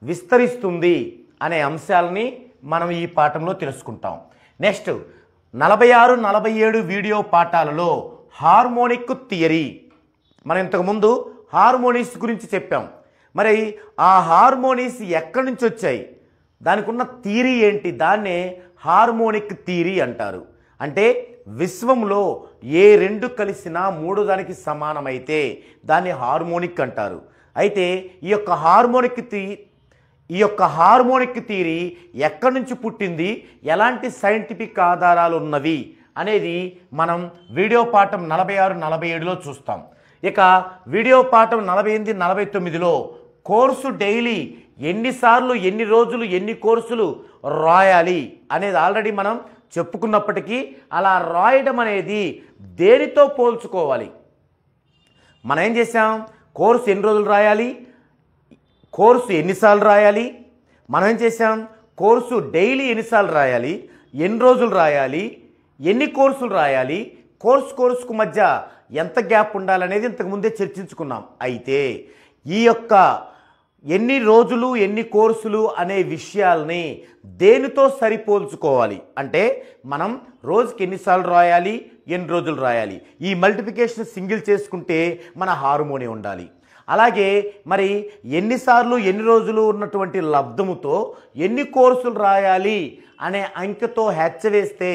విస్తరిస్తుంది అనే అంశాలని మనం ఈ పాఠంలో తెలుసుకుంటాం. నెక్స్ట్ 46, 47 వీడియో పాఠాలలో హార్మోనిక్ థియరీ, మనం ఇంతకుముందు హార్మోనిక్స్ గురించి చెప్పాం. మరి ఆ హార్మోనిక్స్ ఎక్కడి నుంచి వచ్చాయి, దానికి ఉన్న థియరీ ఏంటి, దాన్నే హార్మోనిక్ థియరీ అంటారు. అంటే విశ్వంలో ఏ రెండు కలిసినా మూడు దానికి సమానమైతే దాన్ని హార్మోనిక్ అంటారు. అయితే ఈ యొక్క హార్మోనిక్ థియరీ ఎక్కడి నుంచి పుట్టింది, ఎలాంటి సైంటిఫిక్ ఆధారాలు ఉన్నవి అనేది మనం వీడియో పాఠం 46, 47లో చూస్తాం. ఇక వీడియో పాఠం 48, 49లో కోర్సు డైలీ ఎన్నిసార్లు, ఎన్ని రోజులు, ఎన్ని కోర్సులు రాయాలి అనేది ఆల్రెడీ మనం చెప్పుకున్నప్పటికీ అలా రాయడం అనేది దేనితో పోల్చుకోవాలి. మనం ఏం చేసాం, కోర్సు ఎన్ని రోజులు రాయాలి, కోర్సు ఎన్నిసార్లు రాయాలి, మనం ఏం చేసాం, కోర్సు డైలీ ఎన్నిసార్లు రాయాలి, ఎన్ని రోజులు రాయాలి, ఎన్ని కోర్సులు రాయాలి, కోర్సుకు మధ్య ఎంత గ్యాప్ ఉండాలనేది ఇంతకుముందే చర్చించుకున్నాం. అయితే ఈ యొక్క ఎన్ని రోజులు, ఎన్ని కోర్సులు అనే విషయాల్ని దేనితో సరిపోల్చుకోవాలి అంటే మనం రోజుకి ఎన్నిసార్లు రాయాలి, ఎన్ని రోజులు రాయాలి, ఈ మల్టిప్లికేషన్ సింగిల్ చేసుకుంటే మన హార్మోని ఉండాలి. అలాగే మరి ఎన్నిసార్లు, ఎన్ని రోజులు ఉన్నటువంటి లబ్ధముతో ఎన్ని కోర్సులు రాయాలి అనే అంకెతో హెచ్చ వేస్తే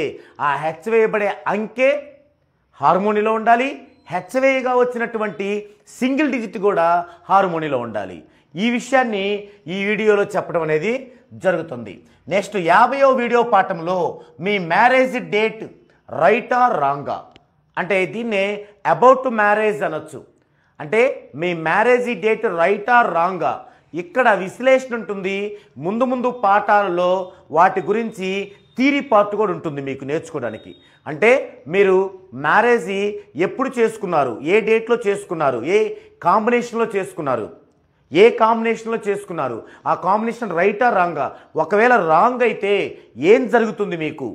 ఆ హెచ్చ వేయబడే అంకె హార్మోనిలో ఉండాలి. హెచ్చవేయగా వచ్చినటువంటి సింగిల్ డిజిట్ కూడా హార్మోనిలో ఉండాలి. ఈ విషయాన్ని ఈ వీడియోలో చెప్పడం అనేది జరుగుతుంది. నెక్స్ట్ 50వ వీడియో పాఠంలో మీ మ్యారేజ్ డేట్ రైటా రాంగా, అంటే దీన్నే అబౌట్ మ్యారేజ్ అనొచ్చు. అంటే మీ మ్యారేజ్ డేట్ రైటా రాంగా, ఇక్కడ విశ్లేషణ ఉంటుంది. ముందు పాఠాలలో వాటి గురించి థియరీ పార్ట్ కూడా ఉంటుంది మీకు నేర్చుకోవడానికి. అంటే మీరు మ్యారేజ్ ఎప్పుడు చేసుకున్నారు, ఏ డేట్లో చేసుకున్నారు, ఏ కాంబినేషన్లో చేసుకున్నారు, ఆ కాంబినేషన్ రైటా రాంగా, ఒకవేళ రాంగ్ అయితే ఏం జరుగుతుంది మీకు,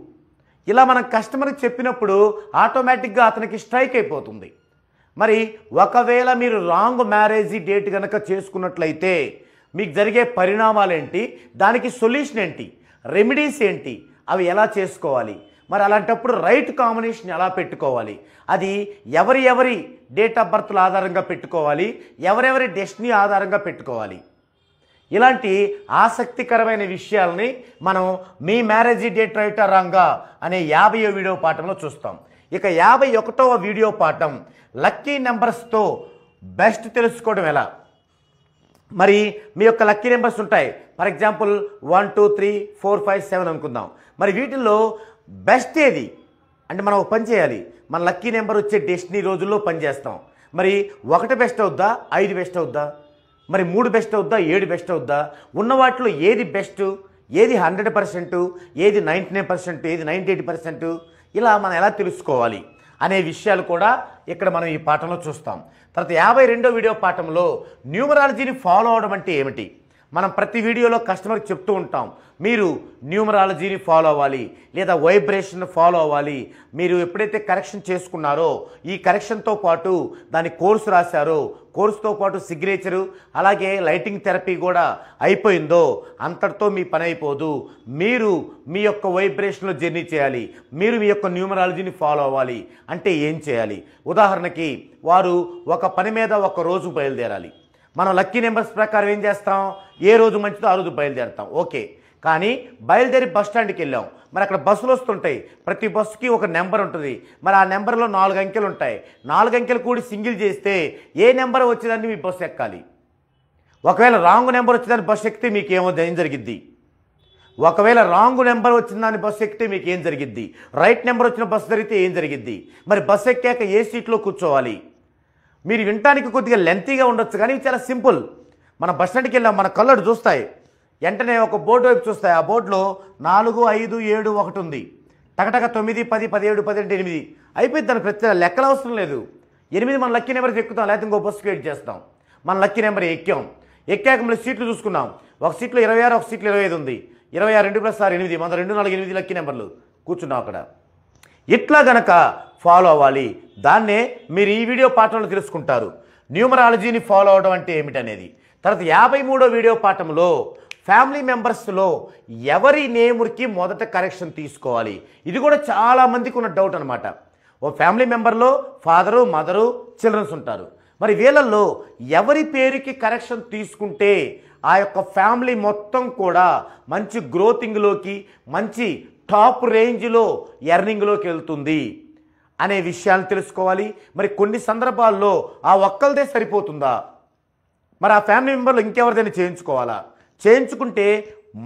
ఇలా మనం కస్టమర్కి చెప్పినప్పుడు ఆటోమేటిక్గా అతనికి స్ట్రైక్ అయిపోతుంది. మరి ఒకవేళ మీరు రాంగ్ మ్యారేజ్ డేట్ కనుక చేసుకున్నట్లయితే మీకు జరిగే పరిణామాలు ఏంటి, దానికి సొల్యూషన్ ఏంటి, రెమెడీస్ ఏంటి, అవి ఎలా చేసుకోవాలి, మరి అలాంటప్పుడు రైట్ కాంబినేషన్ ఎలా పెట్టుకోవాలి, అది ఎవరి డేట్ ఆఫ్ బర్త్ల ఆధారంగా పెట్టుకోవాలి, ఎవరెవరి డెస్టినీ ఆధారంగా పెట్టుకోవాలి, ఇలాంటి ఆసక్తికరమైన విషయాలని మనం మీ మ్యారేజ్ డేట్ రైటా రాంగా అనే 50వ వీడియో పాఠంలో చూస్తాం. ఇక 51వ వీడియో పాఠం లక్కీ నెంబర్స్తో బెస్ట్ తెలుసుకోవడం ఎలా. మరి మీ యొక్క లక్కీ నెంబర్స్ ఉంటాయి ఫర్ ఎగ్జాంపుల్ 1 2 3 4 5 7 అనుకుందాం. మరి వీటిల్లో బెస్ట్ ఏది అంటే మనం ఒక పని చేయాలి. మన లక్కీ నెంబర్ వచ్చే డెస్టినీ రోజుల్లో పని చేస్తాం. మరి 1 బెస్ట్ అవుద్దా, 5 బెస్ట్ అవుద్దా, మరి 3 బెస్ట్ అవుద్దా, 7 బెస్ట్ అవుద్దా, ఉన్న వాటిలో ఏది బెస్ట్, ఏది 100%, ఏది 99%, ఏది 98%, ఇలా మనం ఎలా తెలుసుకోవాలి అనే విషయాలు కూడా ఇక్కడ మనం ఈ పాఠంలో చూస్తాం. తర్వాత 52వ వీడియో పాఠంలో న్యూమరాలజీని ఫాలో అవడం అంటే ఏమిటి. మనం ప్రతి వీడియోలో కస్టమర్కి చెప్తూ ఉంటాం, మీరు న్యూమరాలజీని ఫాలో అవ్వాలి లేదా వైబ్రేషన్ ఫాలో అవ్వాలి. మీరు ఎప్పుడైతే కరెక్షన్ చేసుకున్నారో ఈ కరెక్షన్తో పాటు దాని కోర్సు రాశారో, కోర్సుతో పాటు సిగ్నేచరు అలాగే లైటింగ్ థెరపీ కూడా అయిపోయిందో అంతటితో మీ పని అయిపోదు. మీరు మీ యొక్క వైబ్రేషన్లో జర్నీ చేయాలి, మీరు మీ యొక్క న్యూమరాలజీని ఫాలో అవ్వాలి. అంటే ఏం చేయాలి? ఉదాహరణకి వారు ఒక పని మీద ఒక రోజు బయలుదేరాలి. మనం లక్కీ నెంబర్స్ ప్రకారం ఏం చేస్తాం, ఏ రోజు మంచిదో ఆ రోజు బయలుదేరుతాం. ఓకే, కానీ బయలుదేరి బస్ స్టాండ్కి వెళ్ళాం. మరి అక్కడ బస్సులు వస్తుంటాయి, ప్రతి బస్సుకి ఒక నెంబర్ ఉంటుంది. మరి ఆ నెంబర్లో 4 అంకెలు ఉంటాయి. 4 అంకెలు కూడి సింగిల్ చేస్తే ఏ నెంబర్ వచ్చేదాన్ని మీ బస్సు ఎక్కాలి. ఒకవేళ రాంగ్ నెంబర్ వచ్చేదాన్ని బస్సు ఎక్కితే మీకు ఏం జరిగిద్ది? ఒకవేళ రాంగ్ నెంబర్ వచ్చిందాన్ని బస్సు ఎక్కితే మీకు ఏం జరిగిద్ది? రైట్ నెంబర్ వచ్చిన బస్సు జరిగితే ఏం జరిగిద్ది? మరి బస్సు ఎక్కాక ఏ సీట్లో కూర్చోవాలి? మీరు వినటానికి కొద్దిగా లెంతీగా ఉండొచ్చు, కానీ చాలా సింపుల్. మన బస్ స్టాండ్కి వెళ్ళాం, మన కళ్ళడు చూస్తాయి, వెంటనే ఒక బోర్డు వైపు చూస్తాయి. ఆ బోర్డులో 4 5 7 1 ఉంది. టకటక 9 10 17 18 8 అయిపోయింది. దాని ప్రతి లెక్కలు అవసరం లేదు. 8 మన లక్కీ నెంబర్కి ఎక్కుతాం, లేకపోతే ఇంకో బస్సుకి వెయిట్ చేస్తాం. మన లక్కీ నెంబర్ ఎక్కాక మళ్ళీ సీట్లు చూసుకున్నాం. ఒక సీట్లో 26, ఒక సీట్లో 25 ఉంది. 26 2 + 6 8, మన 2 4 8 లక్కీ నెంబర్లు కూర్చున్నాం అక్కడ. ఇట్లా గనక ఫాలో అవ్వాలి. దాన్నే మీరు ఈ వీడియో పాఠంలో తెలుసుకుంటారు, న్యూమరాలజీని ఫాలో అవడం అంటే ఏమిటనేది. తర్వాత 53వ వీడియో పాఠంలో ఫ్యామిలీ మెంబర్స్లో ఎవరి నేముకి మొదట కరెక్షన్ తీసుకోవాలి. ఇది కూడా చాలామందికి ఉన్న డౌట్ అనమాట. ఓ ఫ్యామిలీ మెంబర్లో ఫాదరు, మదరు, చిల్డ్రన్స్ ఉంటారు. మరి వీళ్ళల్లో ఎవరి పేరుకి కరెక్షన్ తీసుకుంటే ఆ యొక్క ఫ్యామిలీ మొత్తం కూడా మంచి గ్రోతింగ్లోకి, మంచి టాప్ రేంజ్లో ఎర్నింగ్లోకి వెళ్తుంది అనే విషయాన్ని తెలుసుకోవాలి. మరి కొన్ని సందర్భాల్లో ఆ ఒక్కరిదే సరిపోతుందా, మరి ఆ ఫ్యామిలీ మెంబర్లు ఇంకెవరిదైనా చేయించుకోవాలా, చేయించుకుంటే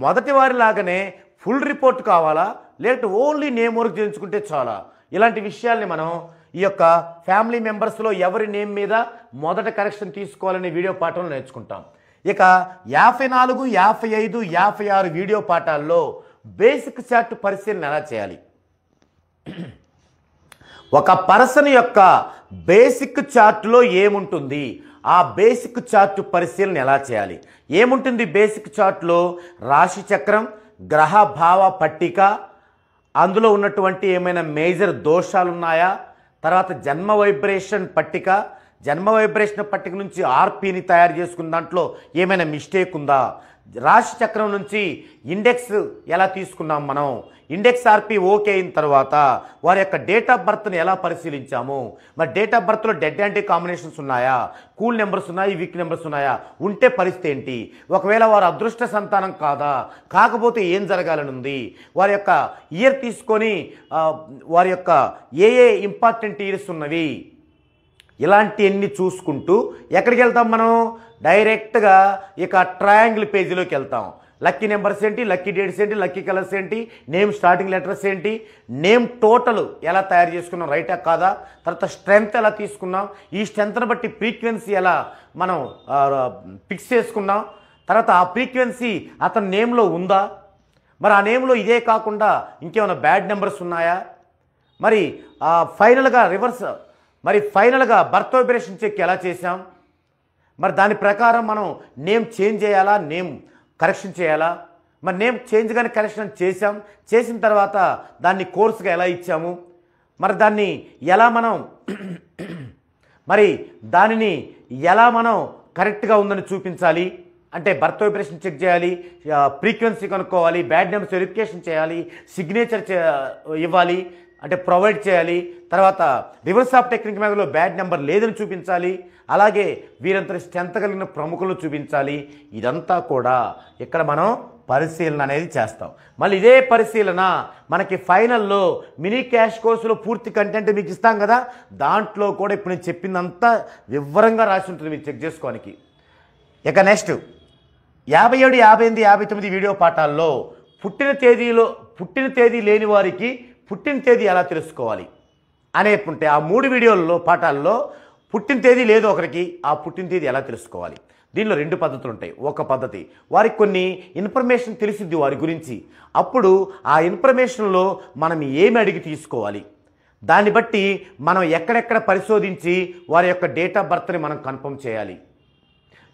మొదటి వారిలాగానే ఫుల్ రిపోర్ట్ కావాలా, లేకపోతే ఓన్లీ నేమ్ వర్క్ చేయించుకుంటే చాలా, ఇలాంటి విషయాల్ని మనం ఈ యొక్క ఫ్యామిలీ మెంబర్స్లో ఎవరి నేమ్ మీద మొదట కరెక్షన్ తీసుకోవాలనే వీడియో పాఠంలో నేర్చుకుంటాం. ఇక 54, 55, 56 వీడియో పాఠాల్లో బేసిక్ చార్ట్ పరిశీలన ఎలా చేయాలి, ఒక పర్సన్ యొక్క బేసిక్ చార్ట్లో ఏముంటుంది, ఆ బేసిక్ చార్ట్ పరిశీలన ఎలా చేయాలి. ఏముంటుంది బేసిక్ చార్ట్లో? రాశి చక్రం, గ్రహ భావ పట్టిక, అందులో ఉన్నటువంటి ఏమైనా మేజర్ దోషాలు ఉన్నాయా, తర్వాత జన్మ వైబ్రేషన్ పట్టిక, జన్మ వైబ్రేషన్ పట్టిక నుంచి ఆర్పీని తయారు చేసుకున్న దాంట్లో ఏమైనా మిస్టేక్ ఉందా, రాశి చక్రం నుంచి ఇండెక్స్ ఎలా తీసుకున్నాం మనం, ఇండెక్స్ ఆర్పీ ఓకే అయిన తర్వాత వారి యొక్క డేట్ ఆఫ్ బర్త్ని ఎలా పరిశీలించాము, మరి డేట్ ఆఫ్ బర్త్లో డెడ్ యాంటీ కాంబినేషన్స్ ఉన్నాయా, కూల్ నెంబర్స్ ఉన్నాయి, వీక్ నెంబర్స్ ఉన్నాయా, ఉంటే పరిస్థితి ఏంటి, ఒకవేళ వారు అదృష్ట సంతానం కాదా, కాకపోతే ఏం జరగాలని ఉంది, వారి యొక్క ఇయర్ తీసుకొని వారి యొక్క ఏ ఇంపార్టెంట్ ఇయర్స్ ఉన్నవి, ఇలాంటివన్నీ చూసుకుంటూ ఎక్కడికి వెళ్తాం మనం? డైరెక్ట్గా ఇక ట్రయాంగిల్ పేజీలోకి వెళ్తాం. లక్కీ నెంబర్స్ ఏంటి, లక్కీ డేట్స్ ఏంటి, లక్కీ కలర్స్ ఏంటి, నేమ్ స్టార్టింగ్ లెటర్స్ ఏంటి, నేమ్ టోటల్ ఎలా తయారు చేసుకున్నాం, రైటా కాదా, తర్వాత స్ట్రెంగ్త్ ఎలా తీసుకున్నాం, ఈ స్ట్రెంగ్త్ని బట్టి ఫ్రీక్వెన్సీ ఎలా మనం ఫిక్స్ చేసుకున్నాం, తర్వాత ఆ ఫ్రీక్వెన్సీ అతని నేమ్లో ఉందా, మరి ఆ నేమ్లో ఇదే కాకుండా ఇంకేమైనా బ్యాడ్ నెంబర్స్ ఉన్నాయా, మరి ఫైనల్గా రివర్స్, మరి ఫైనల్గా బర్త్ వైబ్రేషన్ చెక్ ఎలా చేసాం, మరి దాని ప్రకారం మనం నేమ్ చేంజ్ చేయాలా, నేమ్ కరెక్షన్ చేయాలా, మరి నేమ్ చేంజ్ కానీ కరెక్షన్ చేసిన తర్వాత దాన్ని కోర్సుగా ఎలా ఇచ్చాము, మరి దాన్ని ఎలా మనం మరి దానిని ఎలా మనం కరెక్ట్గా ఉందని చూపించాలి అంటే బర్త్ వైబ్రేషన్ చెక్ చేయాలి, ఫ్రీక్వెన్సీ కనుక్కోవాలి, బ్యాడ్ నెంబర్స్ వెరిఫికేషన్ చేయాలి, సిగ్నేచర్ ఇవ్వాలి అంటే ప్రొవైడ్ చేయాలి, తర్వాత రివర్స్ ఆఫ్ టెక్నిక్ మెథడ్లో బ్యాడ్ నెంబర్ లేదని చూపించాలి, అలాగే వీరంతటి స్ట్రెంత్ కలిగిన ప్రముఖులను చూపించాలి. ఇదంతా కూడా ఇక్కడ మనం పరిశీలన అనేది చేస్తాం. మళ్ళీ ఇదే పరిశీలన మనకి ఫైనల్లో మినీ క్యాష్ కోర్సులో పూర్తి కంటెంట్ మీకు ఇస్తాం కదా, దాంట్లో కూడా ఇప్పుడు నేను చెప్పిందంతా వివరంగా రాసి ఉంటుంది, మీరు చెక్ చేసుకోవడానికి. ఇక నెక్స్ట్ 57, 58, 59 వీడియో పాఠాల్లో పుట్టిన తేదీ లేని వారికి పుట్టిన తేదీ ఎలా తెలుసుకోవాలి అనేటువంటి ఆ 3 వీడియోల్లో పాఠాల్లో పుట్టిన తేదీ లేదు ఒకరికి, ఆ పుట్టిన తేదీ ఎలా తెలుసుకోవాలి. దీనిలో 2 పద్ధతులు ఉంటాయి. ఒక పద్ధతి వారికి కొన్ని ఇన్ఫర్మేషన్ తెలిసిద్ది వారి గురించి, అప్పుడు ఆ ఇన్ఫర్మేషన్లో మనం ఏమి అడిగి తీసుకోవాలి, దాన్ని బట్టి మనం ఎక్కడెక్కడ పరిశోధించి వారి యొక్క డేట్ ఆఫ్ బర్త్ని మనం కన్ఫర్మ్ చేయాలి.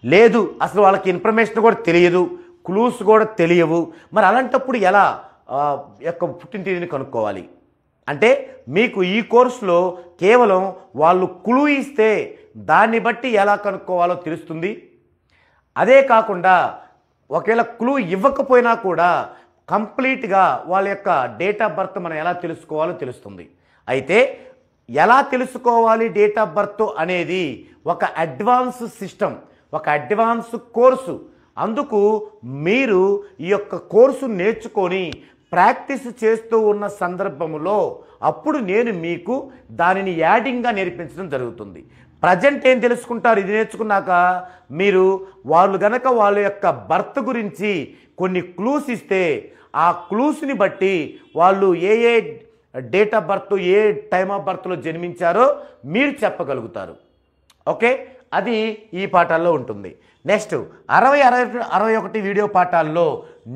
లేదు అసలు వాళ్ళకి ఇన్ఫర్మేషన్ కూడా తెలియదు, క్లూస్ కూడా తెలియవు, మరి అలాంటప్పుడు ఎలా యొక్క పుట్టిన తేదీని కనుక్కోవాలి అంటే మీకు ఈ కోర్సులో కేవలం వాళ్ళు క్లూ ఇస్తే దాన్ని బట్టి ఎలా కనుక్కోవాలో తెలుస్తుంది. అదే కాకుండా ఒకవేళ క్లూ ఇవ్వకపోయినా కూడా కంప్లీట్గా వాళ్ళ యొక్క డేట్ ఆఫ్ బర్త్ మనం ఎలా తెలుసుకోవాలో తెలుస్తుంది. అయితే ఎలా తెలుసుకోవాలి డేట్ ఆఫ్ బర్త్ అనేది ఒక అడ్వాన్స్ సిస్టమ్, ఒక అడ్వాన్స్ కోర్సు. అందుకు మీరు ఈ యొక్క కోర్సు నేర్చుకొని ప్రాక్టీస్ చేస్తూ ఉన్న సందర్భంలో అప్పుడు నేను మీకు దానిని యాడింగ్గా నేర్పించడం జరుగుతుంది. ప్రజెంట్ ఏం తెలుసుకుంటారు ఇది నేర్చుకున్నాక, మీరు వాళ్ళు గనక వాళ్ళ యొక్క బర్త్ గురించి కొన్ని క్లూస్ ఇస్తే ఆ క్లూస్ని బట్టి వాళ్ళు ఏ డేట్ ఆఫ్ బర్త్ ఏ టైమ్ ఆఫ్ బర్త్లో జన్మించారో మీరు చెప్పగలుగుతారు. ఓకే, అది ఈ పాఠాల్లో ఉంటుంది. నెక్స్ట్ 60, 61 వీడియో పాఠాల్లో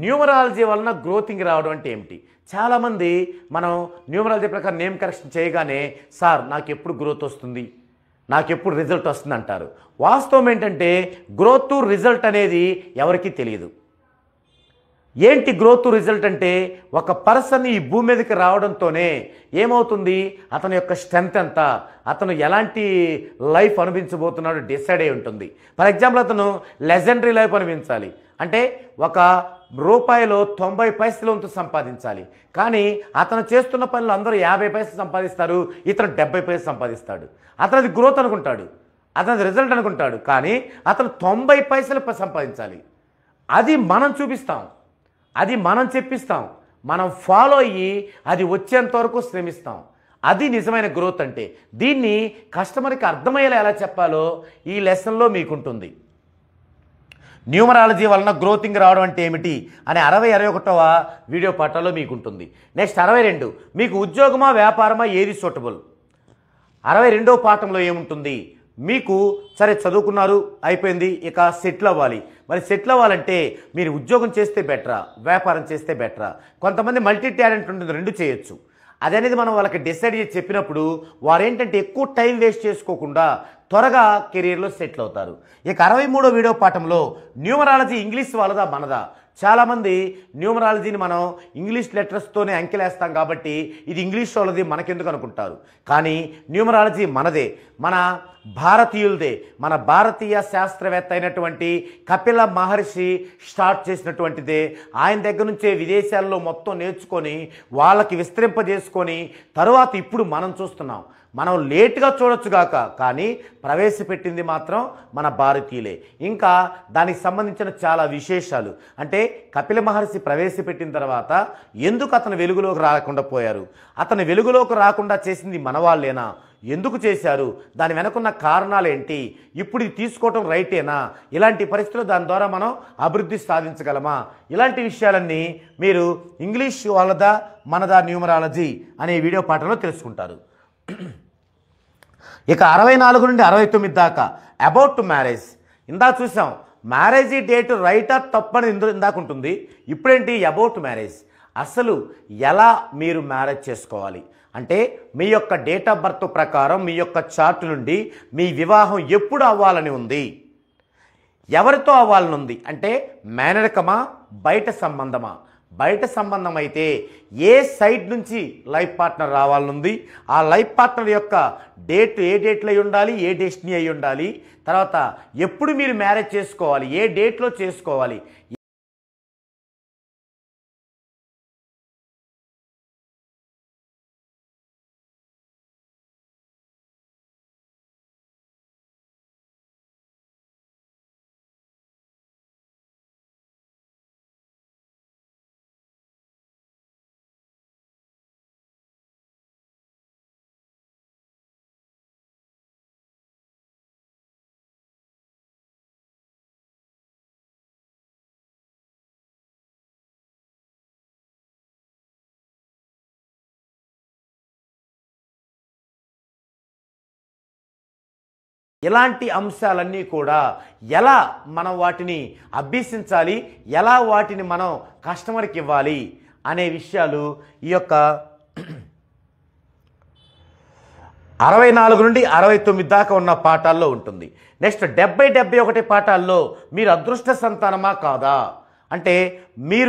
న్యూమరాలజీ వలన గ్రోతింగ్ రావడం అంటే ఏమిటి. చాలామంది మనం న్యూమరాలజీ ప్రకారం నేమ్ కరెక్షన్ చేయగానే సార్ నాకు ఎప్పుడు గ్రోత్ వస్తుంది, నాకు ఎప్పుడు రిజల్ట్ వస్తుంది అంటారు. వాస్తవం ఏంటంటే గ్రోత్ రిజల్ట్ అనేది ఎవరికీ తెలియదు. ఏంటి గ్రోత్ రిజల్ట్ అంటే ఒక పర్సన్ ఈ భూమి మీదకి రావడంతోనే ఏమవుతుంది, అతని యొక్క స్ట్రెంత్ ఎంత, అతను ఎలాంటి లైఫ్ అనుభవించబోతున్నాడో డిసైడ్ అయి ఉంటుంది. ఫర్ ఎగ్జాంపుల్ అతను లెజెండరీ లైఫ్ అనుభవించాలి అంటే ₹1 90 పైసలు వంతు సంపాదించాలి. కానీ అతను చేస్తున్న పనులు అందరూ 50 పైసలు సంపాదిస్తారు, ఇతను 70 పైసలు సంపాదిస్తాడు. అతనిది గ్రోత్ అనుకుంటాడు, అతనిది రిజల్ట్ అనుకుంటాడు, కానీ అతను 90 పైసలు సంపాదించాలి. అది మనం చూపిస్తాం, అది మనం చెప్పిస్తాం, మనం ఫాలో అయ్యి అది వచ్చేంత వరకు శ్రమిస్తాం. అది నిజమైన గ్రోత్ అంటే. దీన్ని కస్టమర్కి అర్థమయ్యేలా ఎలా చెప్పాలో ఈ లెసన్లో మీకుంటుంది. న్యూమరాలజీ వలన గ్రోతింగ్ రావడం అంటే ఏమిటి అనే 60, 61వ వీడియో పాఠాల్లో మీకు ఉంటుంది. నెక్స్ట్ 62 మీకు ఉద్యోగమా వ్యాపారమా ఏది సూటబుల్. 62వ పాఠంలో ఏముంటుంది, మీకు సరే చదువుకున్నారు అయిపోయింది, ఇక సెటిల్ అవ్వాలి. మరి సెటిల్ అవ్వాలంటే మీరు ఉద్యోగం చేస్తే బెటరా, వ్యాపారం చేస్తే బెటరా. కొంతమంది మల్టీ టాలెంట్ ఉంటుంది, 2 చేయొచ్చు. అదనేది మనం వాళ్ళకి డిసైడ్ చేసి చెప్పినప్పుడు వారేంటంటే ఎక్కువ టైం వేస్ట్ చేసుకోకుండా త్వరగా కెరీర్లో సెటిల్ అవుతారు. ఇక 63వ వీడియో పాఠంలో న్యూమరాలజీ ఇంగ్లీష్ వాళ్ళదా మనదా. చాలామంది న్యూమరాలజీని మనం ఇంగ్లీష్ లెటర్స్తోనే అంకెలేస్తాం కాబట్టి ఇది ఇంగ్లీష్ వాళ్ళది మనకెందుకు అనుకుంటారు. కానీ న్యూమరాలజీ మనదే, మన భారతీయులదే. మన భారతీయ శాస్త్రవేత్త అయినటువంటి కపిల మహర్షి స్టార్ట్ చేసినటువంటిదే. ఆయన దగ్గర నుంచే విదేశాల్లో మొత్తం నేర్చుకొని వాళ్ళకి విస్తరింపజేసుకొని తరువాత ఇప్పుడు మనం చూస్తున్నాం. మనం లేట్గా చూడొచ్చుగాక కానీ ప్రవేశపెట్టింది మాత్రం మన భారతీయులే. ఇంకా దానికి సంబంధించిన చాలా విశేషాలు అంటే కపిల మహర్షి ప్రవేశపెట్టిన తర్వాత ఎందుకు అతను వెలుగులోకి రాకుండా పోయారు, అతను వెలుగులోకి రాకుండా చేసింది మన వాళ్ళేనా, ఎందుకు చేశారు, దాని వెనకున్న కారణాలు ఏంటి, ఇప్పుడు ఇది తీసుకోవటం రైటేనా, ఇలాంటి పరిస్థితులు దాని ద్వారా మనం అభివృద్ధి సాధించగలమా, ఇలాంటి విషయాలన్నీ మీరు ఇంగ్లీష్ వాళ్ళదా మనదా న్యూమరాలజీ అనే వీడియో పాఠంలో తెలుసుకుంటారు. ఇక 64 నుండి 69 దాకా అబౌట్ మ్యారేజ్. ఇందాక చూసాం మ్యారేజ్ డేట్ రైటా తప్పని ఇందాక ఉంటుంది. ఇప్పుడేంటి అబౌట్ మ్యారేజ్. అసలు ఎలా మీరు మ్యారేజ్ చేసుకోవాలి అంటే మీ యొక్క డేట్ ఆఫ్ బర్త్ ప్రకారం మీ యొక్క చార్ట్ నుండి మీ వివాహం ఎప్పుడు అవ్వాలని ఉంది, ఎవరితో అవ్వాలని ఉంది అంటే మేనరికమా బయట సంబంధమా. బయట సంబంధం అయితే ఏ సైడ్ నుంచి లైఫ్ పార్ట్నర్ రావాలనుంది, ఆ లైఫ్ పార్ట్నర్ యొక్క డేట్ ఏ డేట్లో అయి ఉండాలి, ఏ డెస్టినీ అయి ఉండాలి, తర్వాత ఎప్పుడు మీరు మ్యారేజ్ చేసుకోవాలి, ఏ డేట్లో చేసుకోవాలి, ఇలాంటి అంశాలన్నీ కూడా ఎలా మనం వాటిని అభ్యసించాలి, ఎలా వాటిని మనం కస్టమర్కి ఇవ్వాలి అనే విషయాలు ఈ యొక్క 64 నుండి 69 దాకా ఉన్న పాఠాల్లో ఉంటుంది. నెక్స్ట్ 70-71 పాఠాల్లో మీరు అదృష్ట సంతానమా కాదా అంటే మీ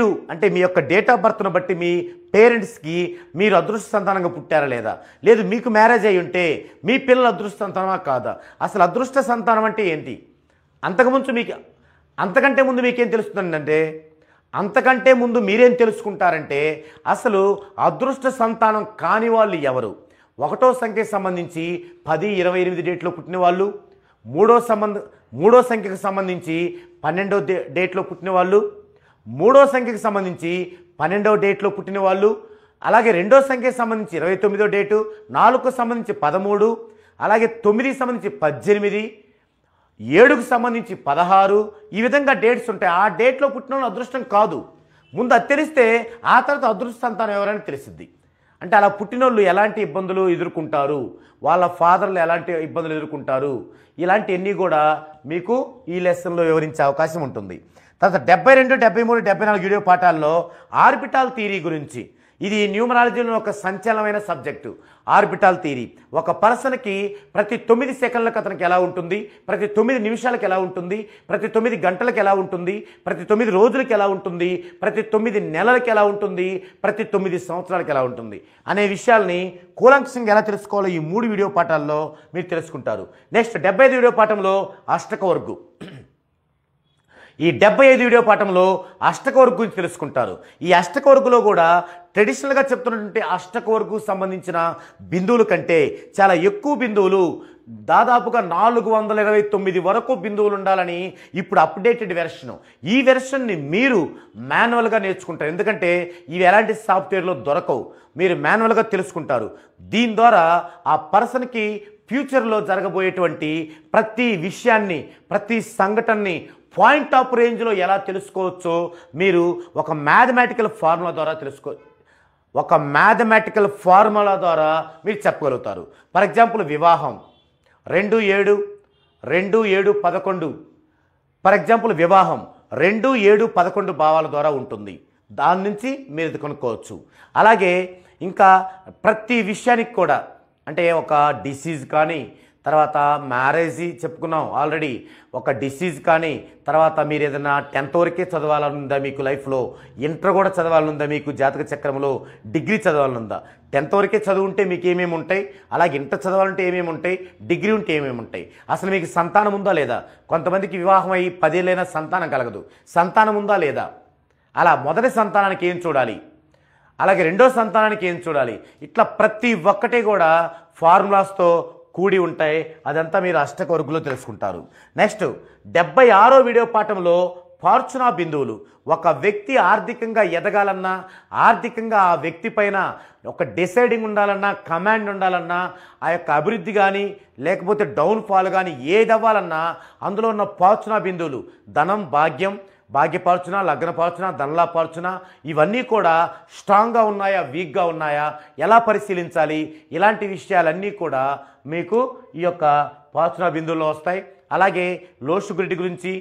యొక్క డేట్ ఆఫ్ బర్త్ను బట్టి మీ పేరెంట్స్కి మీరు అదృష్ట సంతానంగా పుట్టారా లేదా, లేదు మీకు మ్యారేజ్ అయి ఉంటే మీ పిల్లలు అదృష్ట సంతానమా కాదా, అసలు అదృష్ట సంతానం అంటే ఏంటి, అంతకంటే ముందు మీకేం తెలుస్తుందంటే అంతకంటే ముందు మీరేం తెలుసుకుంటారంటే అసలు అదృష్ట సంతానం కాని వాళ్ళు ఎవరు. 1వ సంఖ్యకు సంబంధించి 10, 28 డేట్లో పుట్టిన వాళ్ళు, 3వ సంఖ్యకు సంబంధించి 12వ డేట్లో పుట్టిన వాళ్ళు, 3వ సంఖ్యకు సంబంధించి 12వ డేట్లో పుట్టిన వాళ్ళు, అలాగే 2వ సంఖ్యకు సంబంధించి 29వ డేటు, 4కు సంబంధించి 13, అలాగే 9కి సంబంధించి 18, 7కు సంబంధించి 16, ఈ విధంగా డేట్స్ ఉంటాయి. ఆ డేట్లో పుట్టిన వాళ్ళు అదృష్టం కాదు. ముందు అది తెలిస్తే ఆ తర్వాత అదృష్ట సంతానం ఎవరైనా తెలిసిద్ది. అంటే అలా పుట్టినోళ్ళు ఎలాంటి ఇబ్బందులు ఎదుర్కొంటారు, వాళ్ళ ఫాదర్లు ఎలాంటి ఇబ్బందులు ఎదుర్కొంటారు, ఇలాంటివన్నీ కూడా మీకు ఈ లెసన్లో వివరించే అవకాశం ఉంటుంది. తర్వాత 72, 73, 74 వీడియో పాఠాల్లో ఆర్బిటాల్ థియరీ గురించి, ఇది న్యూమరాలజీలో ఒక సంచలనమైన సబ్జెక్టు. ఆర్బిటాల్ థియరీ ఒక పర్సన్కి ప్రతి 9 సెకండ్లకు అతనికి ఎలా ఉంటుంది, ప్రతి 9 నిమిషాలకు ఎలా ఉంటుంది, ప్రతి 9 గంటలకు ఎలా ఉంటుంది, ప్రతి 9 రోజులకు ఎలా ఉంటుంది, ప్రతి 9 నెలలకు ఎలా ఉంటుంది, ప్రతి 9 సంవత్సరాలకు ఎలా ఉంటుంది అనే విషయాల్ని కూలంకషంగా ఎలా తెలుసుకోవాలో ఈ 3 వీడియో పాఠాల్లో మీరు తెలుసుకుంటారు. నెక్స్ట్ 75 వీడియో పాఠంలో అష్టకవర్గు, ఈ 75 వీడియో పాఠంలో అష్టకవర్గు గురించి తెలుసుకుంటారు. ఈ అష్టకవర్గులో కూడా ట్రెడిషనల్గా చెప్తున్నటువంటి అష్టకవర్గు సంబంధించిన బిందువుల కంటే చాలా ఎక్కువ బిందువులు, దాదాపుగా 429 వరకు బిందువులు ఉండాలని ఇప్పుడు అప్డేటెడ్ వెర్షన్. ఈ వెర్షన్ని మీరు మాన్యువల్గా నేర్చుకుంటారు, ఎందుకంటే ఇవి ఎలాంటి సాఫ్ట్వేర్లో దొరకవు, మీరు మాన్యువల్గా తెలుసుకుంటారు. దీని ద్వారా ఆ పర్సన్కి ఫ్యూచర్లో జరగబోయేటువంటి ప్రతి విషయాన్ని, ప్రతి సంఘటనని పాయింట్ ఆఫ్ రేంజ్లో ఎలా తెలుసుకోవచ్చో మీరు ఒక మ్యాథమెటికల్ ఫార్ములా ద్వారా మీరు చెప్పగలుగుతారు. ఫర్ ఎగ్జాంపుల్ వివాహం 2, 7, 11, ఫర్ ఎగ్జాంపుల్ వివాహం 2, 7, 11 భావాల ద్వారా ఉంటుంది. దాని నుంచి మీరు ఇది కనుక్కోవచ్చు. అలాగే ఇంకా ప్రతి విషయానికి కూడా, అంటే ఒక డిసీజ్ కానీ, తర్వాత మ్యారేజ్ చెప్పుకున్నాం ఆల్రెడీ, ఒక డిసీజ్ కానీ, తర్వాత మీరు ఏదైనా 10th వరకే చదవాలనుందా మీకు లైఫ్లో, ఇంటర్ కూడా చదవాలనుందా మీకు జాతక చక్రంలో, డిగ్రీ చదవాలనుందా, 10th వరకే చదువుంటే మీకు ఏమేమి ఉంటాయి, అలాగే ఇంటర్ చదవాలంటే ఏమేమి ఉంటాయి, డిగ్రీ ఉంటే ఏమేమి ఉంటాయి, అసలు మీకు సంతానం ఉందా లేదా, కొంతమందికి వివాహం అయ్యి 10 ఏళ్ళైనా సంతానం కలగదు, సంతానం ఉందా లేదా, అలా మొదటి సంతానానికి ఏం చూడాలి, అలాగే 2వ సంతానానికి ఏం చూడాలి, ఇట్లా ప్రతి ఒక్కటి కూడా ఫార్ములాస్తో కూడి ఉంటాయి. అదంతా మీరు అష్టకవర్గులో తెలుసుకుంటారు. నెక్స్ట్ 76వ వీడియో పాఠంలో ఫార్చునా బిందువులు. ఒక వ్యక్తి ఆర్థికంగా ఎదగాలన్నా, ఆర్థికంగా ఆ వ్యక్తి పైన ఒక డిసైడింగ్ ఉండాలన్నా, కమాండ్ ఉండాలన్నా, ఆ యొక్క అభివృద్ధి కానీ లేకపోతే డౌన్ఫాల్ కానీ ఏది అవ్వాలన్నా అందులో ఉన్న ఫార్చునా బిందువులు, ధనం, భాగ్యం, భాగ్యపార్చున, లగ్నపార్చున, ధనలాపార్చున, ఇవన్నీ కూడా స్ట్రాంగ్గా ఉన్నాయా, వీక్గా ఉన్నాయా, ఎలా పరిశీలించాలి, ఇలాంటి విషయాలన్నీ కూడా మీకు ఈ యొక్క పార్చున బిందువుల్లో వస్తాయి. అలాగే లోషు గ్రిడ్ గురించి,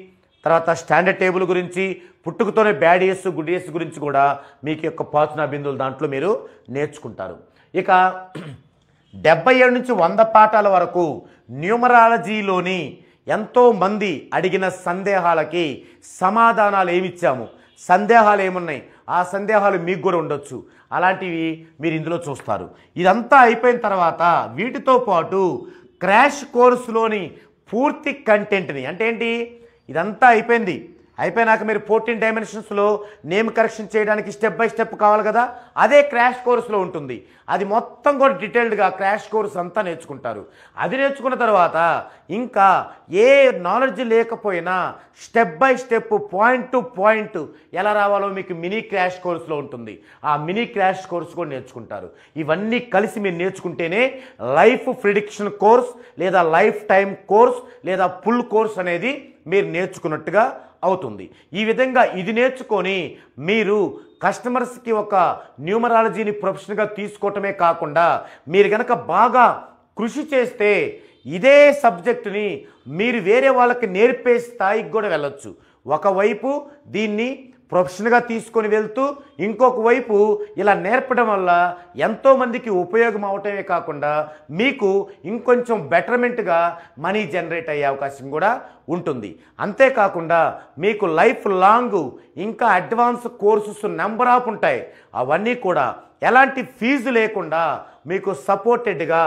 తర్వాత స్టాండర్డ్ టేబుల్ గురించి, పుట్టుకతోనే బ్యాడ్ ఇయర్స్, గుడ్ ఇయర్స్ గురించి కూడా మీకు యొక్క పార్చున బిందువులు దాంట్లో మీరు నేర్చుకుంటారు. ఇక 77 నుంచి 100 పాఠాల వరకు న్యూమరాలజీలోని ఎంతోమంది అడిగిన సందేహాలకి సమాధానాలు ఏమిచ్చాము, సందేహాలు ఏమున్నాయి, ఆ సందేహాలు మీకు కూడా ఉండొచ్చు, అలాంటివి మీరు ఇందులో చూస్తారు. ఇదంతా అయిపోయిన తర్వాత వీటితో పాటు క్రాష్ కోర్సులోని పూర్తి కంటెంట్ని, అంటే ఏంటి, ఇదంతా అయిపోయినాక మీరు 14 డైమెన్షన్స్లో నేమ్ కరెక్షన్ చేయడానికి స్టెప్ బై స్టెప్ కావాలి కదా, అదే క్రాష్ కోర్సులో ఉంటుంది. అది మొత్తం కూడా డీటెయిల్డ్గా క్రాష్ కోర్స్ అంతా నేర్చుకుంటారు. అది నేర్చుకున్న తర్వాత ఇంకా ఏ నాలెడ్జ్ లేకపోయినా step by step, point to point ఎలా రావాలో మీకు మినీ క్రాష్ కోర్సులో ఉంటుంది. ఆ మినీ క్రాష్ కోర్స్ కూడా నేర్చుకుంటారు. ఇవన్నీ కలిసి మీరు నేర్చుకుంటేనే లైఫ్ ప్రిడిక్షన్ కోర్స్ లేదా లైఫ్ టైం కోర్స్ లేదా ఫుల్ కోర్స్ అనేది మీరు నేర్చుకున్నట్టుగా అవుతుంది. ఈ విధంగా ఇది నేర్చుకొని మీరు కస్టమర్స్కి ఒక న్యూమరాలజీని ప్రొఫెషన్గా తీసుకోవటమే కాకుండా మీరు కనుక బాగా కృషి చేస్తే ఇదే సబ్జెక్టుని మీరు వేరే వాళ్ళకి నేర్పే స్థాయికి కూడా వెళ్ళొచ్చు. ఒకవైపు దీన్ని ప్రొఫెషన్గా తీసుకొని వెళ్తూ ఇంకొక వైపు ఇలా నేర్పడం వల్ల ఎంతోమందికి ఉపయోగం అవటమే కాకుండా మీకు ఇంకొంచెం బెటర్మెంట్గా మనీ జనరేట్ అయ్యే అవకాశం కూడా ఉంటుంది. అంతేకాకుండా మీకు లైఫ్ లాంగ్ ఇంకా అడ్వాన్స్ కోర్సెస్ నెంబర్ ఆఫ్ ఉంటాయి. అవన్నీ కూడా ఎలాంటి ఫీజు లేకుండా మీకు సపోర్టెడ్గా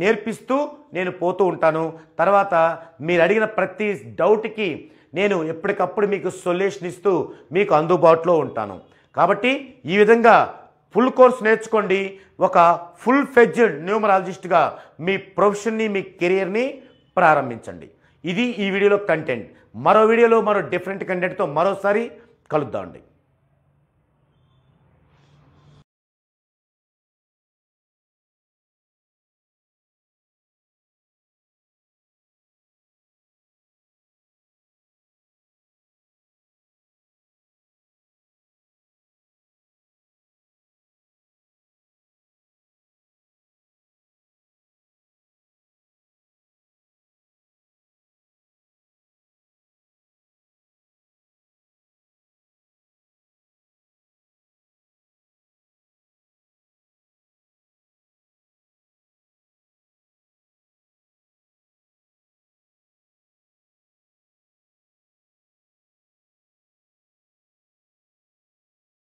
నేర్పిస్తూ నేను పోతూ ఉంటాను. తర్వాత మీరు అడిగిన ప్రతి డౌట్కి నేను ఎప్పటికప్పుడు మీకు సొల్యూషన్ ఇస్తూ మీకు అందుబాటులో ఉంటాను. కాబట్టి ఈ విధంగా ఫుల్ కోర్స్ నేర్చుకోండి. ఒక ఫుల్ ఫ్లెడ్జ్డ్ న్యూమరాలజిస్ట్గా మీ ప్రొఫెషన్ని, మీ కెరియర్ని ప్రారంభించండి. ఇది ఈ వీడియోలో కంటెంట్. మరో వీడియోలో మరో డిఫరెంట్ కంటెంట్తో మరోసారి కలుద్దామండి.